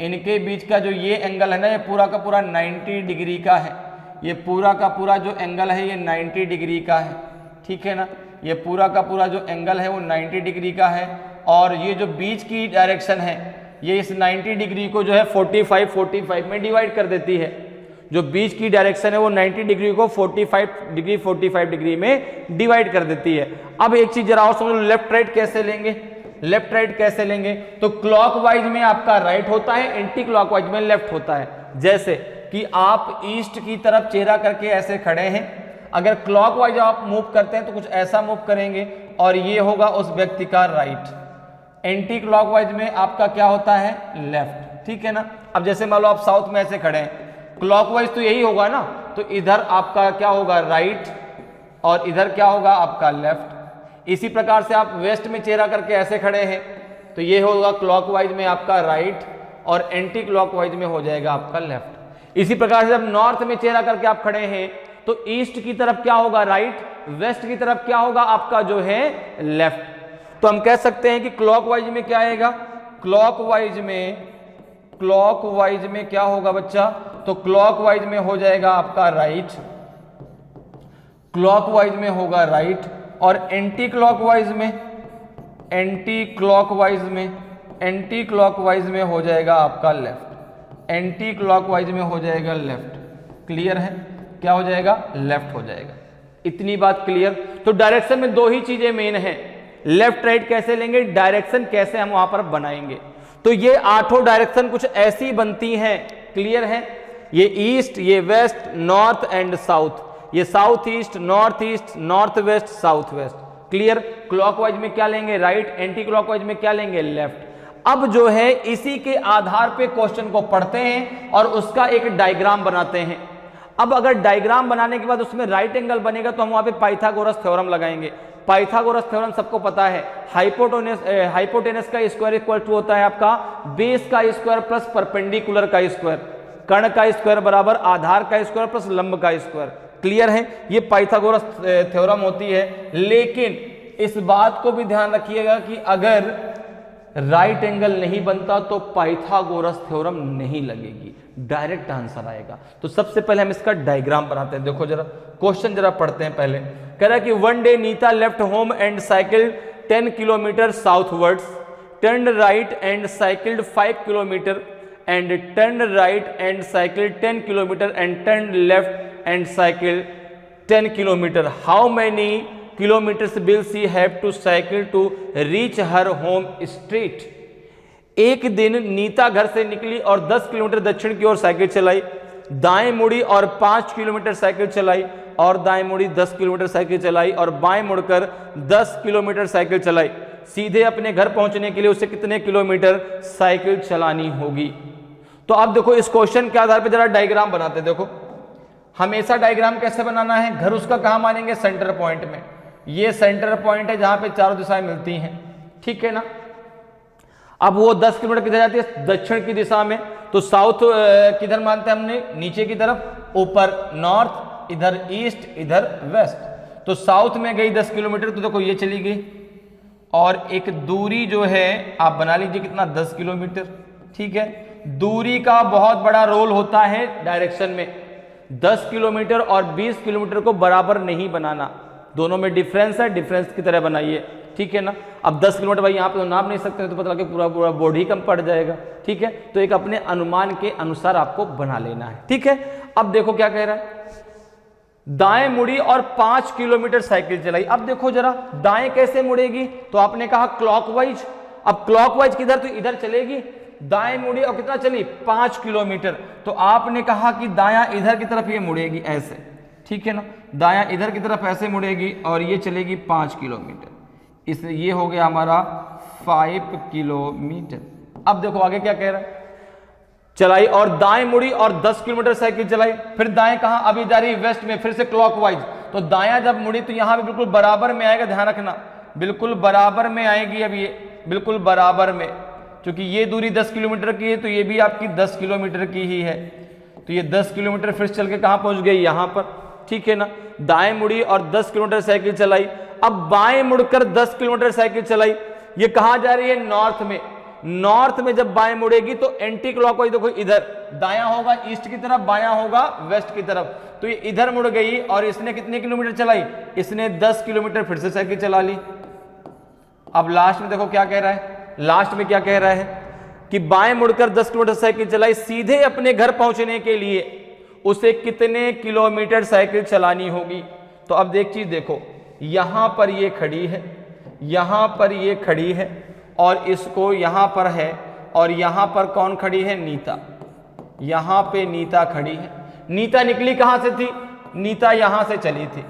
इनके बीच का जो ये एंगल है ना, ये पूरा का पूरा 90 डिग्री का है। ये पूरा का पूरा जो एंगल है ये 90 डिग्री का है। ठीक है ना? ये पूरा का पूरा जो एंगल है वो 90 डिग्री का है। और ये जो बीच की डायरेक्शन है ये इस 90 डिग्री को जो है 45 में डिवाइड कर देती है। जो बीच की डायरेक्शन है वो 90 डिग्री को 45 डिग्री में डिवाइड कर देती है। अब एक चीज जरा और समझो, लेफ्ट राइट कैसे लेंगे। लेफ्ट राइट कैसे लेंगे, तो क्लॉकवाइज में आपका राइट होता है, एंटी क्लॉकवाइज में लेफ्ट होता है। जैसे कि आप ईस्ट की तरफ चेहरा करके ऐसे खड़े हैं, अगर क्लॉकवाइज आप मूव करते हैं तो कुछ ऐसा मूव करेंगे और ये होगा उस व्यक्ति का राइट। एंटी क्लॉकवाइज में आपका क्या होता है, लेफ्ट। ठीक है ना? अब जैसे मान लो आप साउथ में ऐसे खड़े हैं, क्लॉकवाइज तो यही होगा ना, तो इधर आपका क्या होगा, राइट, और इधर क्या होगा आपका लेफ्ट। इसी प्रकार से आप वेस्ट में चेहरा करके ऐसे खड़े हैं तो ये होगा क्लॉकवाइज में आपका राइट और एंटी क्लॉकवाइज में हो जाएगा आपका लेफ्ट। इसी प्रकार से जब नॉर्थ में चेहरा करके आप खड़े हैं तो ईस्ट की तरफ क्या होगा, राइट, वेस्ट की तरफ क्या होगा आपका जो है लेफ्ट। तो हम कह सकते हैं कि क्लॉकवाइज में क्या आएगा, क्लॉकवाइज में क्या होगा बच्चा, तो क्लॉकवाइज में हो जाएगा आपका राइट, क्लॉकवाइज में होगा राइट। और एंटी क्लॉकवाइज में हो जाएगा आपका लेफ्ट, एंटी क्लॉकवाइज में हो जाएगा लेफ्ट। क्लियर है? क्या हो जाएगा, लेफ्ट हो जाएगा। इतनी बात क्लियर। तो डायरेक्शन में 2 ही चीजें मेन है, लेफ्ट राइट कैसे लेंगे, डायरेक्शन कैसे हम वहां पर बनाएंगे। तो ये 8 डायरेक्शन कुछ ऐसी बनती हैं। क्लियर है? ये ईस्ट, ये वेस्ट, नॉर्थ एंड साउथ, ये south east, north west, south west. Clear? Clockwise में क्या लेंगे, राइट, एंटी क्लॉकवाइज में क्या लेंगे, लेफ्ट। अब जो है इसी के आधार पे क्वेश्चन को पढ़ते हैं और उसका एक डायग्राम बनाते हैं। अब अगर डायग्राम बनाने के बाद उसमें राइट एंगल बनेगा तो हम वहां पे पाइथागोरस थ्योरम लगाएंगे। पाइथागोरस थ्योरम सबको पता है, हाइपोटेनस का स्क्वायर इक्वल टू होता है आपका बेस का स्क्वायर प्लस परपेंडिकुलर का स्क्वायर, कर्ण का स्क्वायर बराबर आधार का स्क्वायर प्लस लंब का स्क्वायर। क्लियर है? ये पाइथागोरस थ्योरम होती है। लेकिन इस बात को भी ध्यान रखिएगा कि अगर राइट एंगल नहीं बनता तो पाइथागोरस थ्योरम नहीं लगेगी, डायरेक्ट आंसर आएगा। तो सबसे पहले हम इसका डायग्राम बनाते हैं। देखो जरा क्वेश्चन जरा पढ़ते हैं। पहले कह रहा है कि one day Neeta left home and cycled 10 kilometre southwards, turn right and cycled 5 kilometre and turned right and cycled 10 kilometer and turned left and cycled 10 kilometre. How many kilometres will she have to cycle to reach her home street. एक दिन नीता घर से निकली और 10 kilometre दक्षिण की ओर cycle चलाई, दाएं मुड़ी और 5 किलोमीटर साइकिल चलाई, और दाएं मुड़ी 10 किलोमीटर साइकिल चलाई, और बाएं मुड़कर 10 किलोमीटर साइकिल चलाई। सीधे अपने घर पहुंचने के लिए उसे कितने किलोमीटर साइकिल चलानी होगी। तो अब देखो इस क्वेश्चन के आधार पर जरा डायग्राम बनाते। देखो हमेशा डायग्राम कैसे बनाना है, घर उसका कहां मानेंगे, सेंटर पॉइंट में। ये सेंटर पॉइंट है जहां पे चारों दिशाएं मिलती हैं, ठीक है ना। अब वो 10 किलोमीटर किधर जाती है, दक्षिण की दिशा में। तो साउथ किधर मानते हैं हमने, नीचे की तरफ, ऊपर नॉर्थ, इधर ईस्ट, इधर वेस्ट। तो साउथ में गई 10 किलोमीटर, तो देखो ये चली गई, और एक दूरी जो है आप बना लीजिए कितना, 10 किलोमीटर, ठीक है। दूरी का बहुत बड़ा रोल होता है डायरेक्शन में। 10 किलोमीटर और 20 किलोमीटर को बराबर नहीं बनाना, दोनों में डिफरेंस है, डिफरेंस की तरह बनाइए, ठीक है ना। अब 10 किलोमीटर भाई यहाँ पे तो नाप नहीं सकते, तो पता लगे पूरा पूरा बोर्ड ही कम पड़ जाएगा, ठीक है। तो एक अपने अनुमान के अनुसार आपको बना लेना है, ठीक है। अब देखो क्या कह रहा है, दाएं मुड़ी और 5 किलोमीटर साइकिल चलाई। अब देखो जरा दाएं कैसे मुड़ेगी, तो आपने कहा क्लॉकवाइज। अब क्लॉकवाइज किधर, तो इधर चलेगी, दाएं मुड़ी और कितना चली, 5 किलोमीटर। तो आपने कहा कि दायां इधर की तरफ ये मुड़ेगी ऐसे, ठीक है ना, दायां इधर की तरफ ऐसे मुड़ेगी, और ये चलेगी 5 किलोमीटर। इसलिए ये हो गया हमारा 5 किलोमीटर। अब देखो आगे क्या कह रहा है, चलाई और दाएं मुड़ी और 10 किलोमीटर साइकिल चलाई। फिर दाएं कहां, अभी जा रही वेस्ट में, फिर से क्लॉकवाइज। तो दायां जब मुड़ी तो यहां पे बिल्कुल बराबर में आएगा, ध्यान रखना, बिल्कुल बराबर में आएगी। अब ये बिल्कुल बराबर में, क्योंकि ये दूरी 10 किलोमीटर की है, तो ये भी आपकी 10 किलोमीटर की ही है। तो ये 10 किलोमीटर फिर चल के कहां पहुंच गई, यहां पर, ठीक है ना। दाएं मुड़ी और 10 किलोमीटर साइकिल चलाई। अब बाएं मुड़कर 10 किलोमीटर साइकिल चलाई। ये कहां जा रही है, नॉर्थ में। नॉर्थ में जब बाएं मुड़ेगी तो एंटी क्लॉकवाइज, देखो इधर दायां होगा ईस्ट की तरफ, बायां होगा वेस्ट की तरफ। तो ये इधर मुड़ गई, और इसने कितने किलोमीटर चलाई, इसने 10 किलोमीटर फिर से साइकिल चला ली। अब लास्ट में देखो क्या कह रहा है, लास्ट में क्या कह रहा है कि बाएं मुड़कर 10 किलोमीटर साइकिल चलाई, सीधे अपने घर पहुंचने के लिए उसे कितने किलोमीटर साइकिल चलानी होगी। तो अब एक चीज देखो, यहां पर ये खड़ी है, यहां पर ये खड़ी है, और इसको यहां पर है, और यहां पर कौन खड़ी है, नीता। यहां पे नीता खड़ी है। नीता निकली कहां से थी, नीता यहां से चली थी,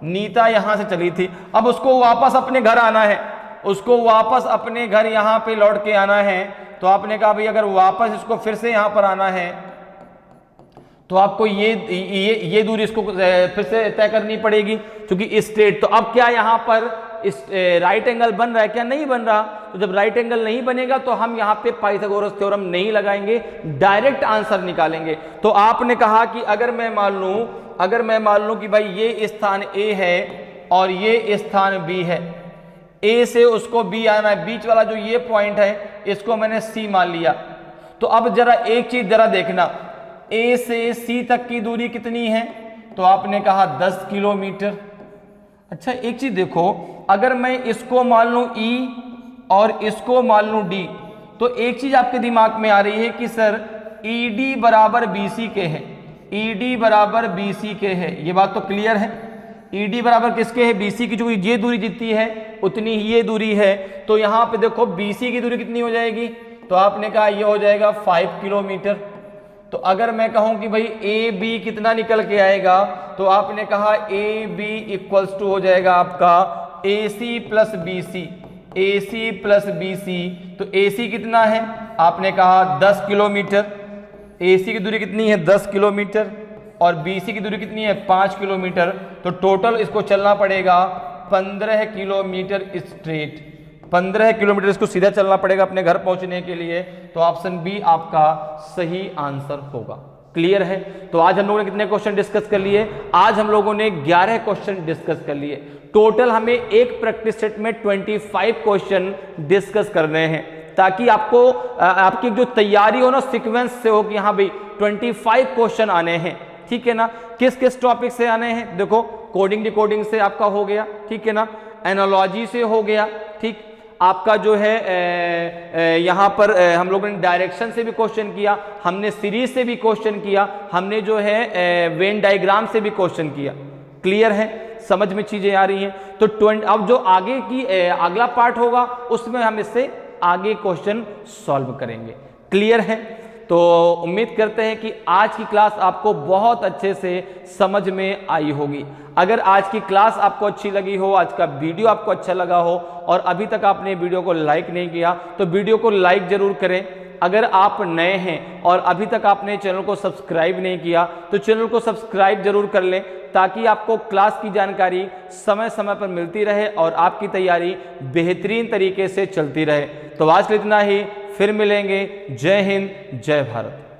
नीता यहां से चली थी। अब उसको वापस अपने घर आना है, उसको वापस अपने घर यहां पे लौट के आना है। तो आपने कहा भाई अगर वापस इसको फिर से यहां पर आना है, तो आपको ये दूरी इसको फिर से तय करनी पड़ेगी, क्योंकि स्ट्रेट। तो अब क्या यहां पर राइट एंगल बन रहा है, क्या नहीं बन रहा। तो जब राइट एंगल नहीं बनेगा तो हम यहां पे पाइथागोरस थ्योरम नहीं लगाएंगे, डायरेक्ट आंसर निकालेंगे। तो आपने कहा कि अगर मैं मान लूं कि भाई ये स्थान ए है और ये स्थान बी है, ए से उसको बी आना है, बीच वाला जो ये पॉइंट है इसको मैंने सी मान लिया। तो अब जरा एक चीज जरा देखना, ए से सी तक की दूरी कितनी है, तो आपने कहा 10 किलोमीटर। अच्छा एक चीज देखो, अगर मैं इसको मान लूं ई और इसको मान लूं डी, तो एक चीज आपके दिमाग में आ रही है कि सर ईडी बराबर बीसी के है, ईडी बराबर बीसी के है। ये बात तो क्लियर है, ईडी बराबर किसके है, बीसी की। जो ये दूरी जितनी है उतनी ही ये दूरी है। तो यहां पे देखो बीसी की दूरी कितनी हो जाएगी, तो आपने कहा ये हो जाएगा 5 किलोमीटर। तो अगर मैं कहूं कि भाई ए बी कितना निकल के आएगा, तो आपने कहा ए बी इक्वल्स टू हो जाएगा आपका ए सी प्लस बी सी, ए सी प्लस बी सी। तो ए सी कितना है, आपने कहा 10 किलोमीटर। ए सी की दूरी कितनी है, 10 किलोमीटर, और बी सी की दूरी कितनी है, 5 किलोमीटर। तो टोटल इसको चलना पड़ेगा 15 किलोमीटर स्ट्रेट, 15 किलोमीटर इसको सीधा चलना पड़ेगा अपने घर पहुंचने के लिए। तो ऑप्शन बी आपका सही आंसर होगा। क्लियर है। तो आज हम लोगों ने कितने क्वेश्चन डिस्कस कर लिए, आज हम लोगों ने 11 क्वेश्चन डिस्कस कर लिए। टोटल हमें एक प्रैक्टिस सेट में 25 क्वेश्चन डिस्कस करने हैं, ताकि आपको आपकी जो तैयारी हो ना सीक्वेंस से हो कि हाँ भाई 25 क्वेश्चन आने हैं, ठीक है ना। किस किस टॉपिक से आने हैं, देखो कोडिंग डिकोडिंग से आपका हो गया, ठीक है ना, एनालॉजी से हो गया, ठीक, आपका जो है यहाँ पर हम लोगों ने डायरेक्शन से भी क्वेश्चन किया, हमने सीरीज से भी क्वेश्चन किया, हमने जो है वेन डायग्राम से भी क्वेश्चन किया, क्लियर है, समझ में चीजें आ रही हैं? तो अब जो आगे की अगला पार्ट होगा उसमें हम इससे आगे क्वेश्चन सॉल्व करेंगे। क्लियर है? तो उम्मीद करते हैं कि आज की क्लास आपको बहुत अच्छे से समझ में आई होगी। अगर आज की क्लास आपको अच्छी लगी हो, आज का वीडियो आपको अच्छा लगा हो और अभी तक आपने वीडियो को लाइक नहीं किया तो वीडियो को लाइक जरूर करें। अगर आप नए हैं और अभी तक आपने चैनल को सब्सक्राइब नहीं किया तो चैनल को सब्सक्राइब जरूर कर लें, ताकि आपको क्लास की जानकारी समय समय पर मिलती रहे और आपकी तैयारी बेहतरीन तरीके से चलती रहे। तो आज इतना ही, फिर मिलेंगे। जय हिंद, जय भारत।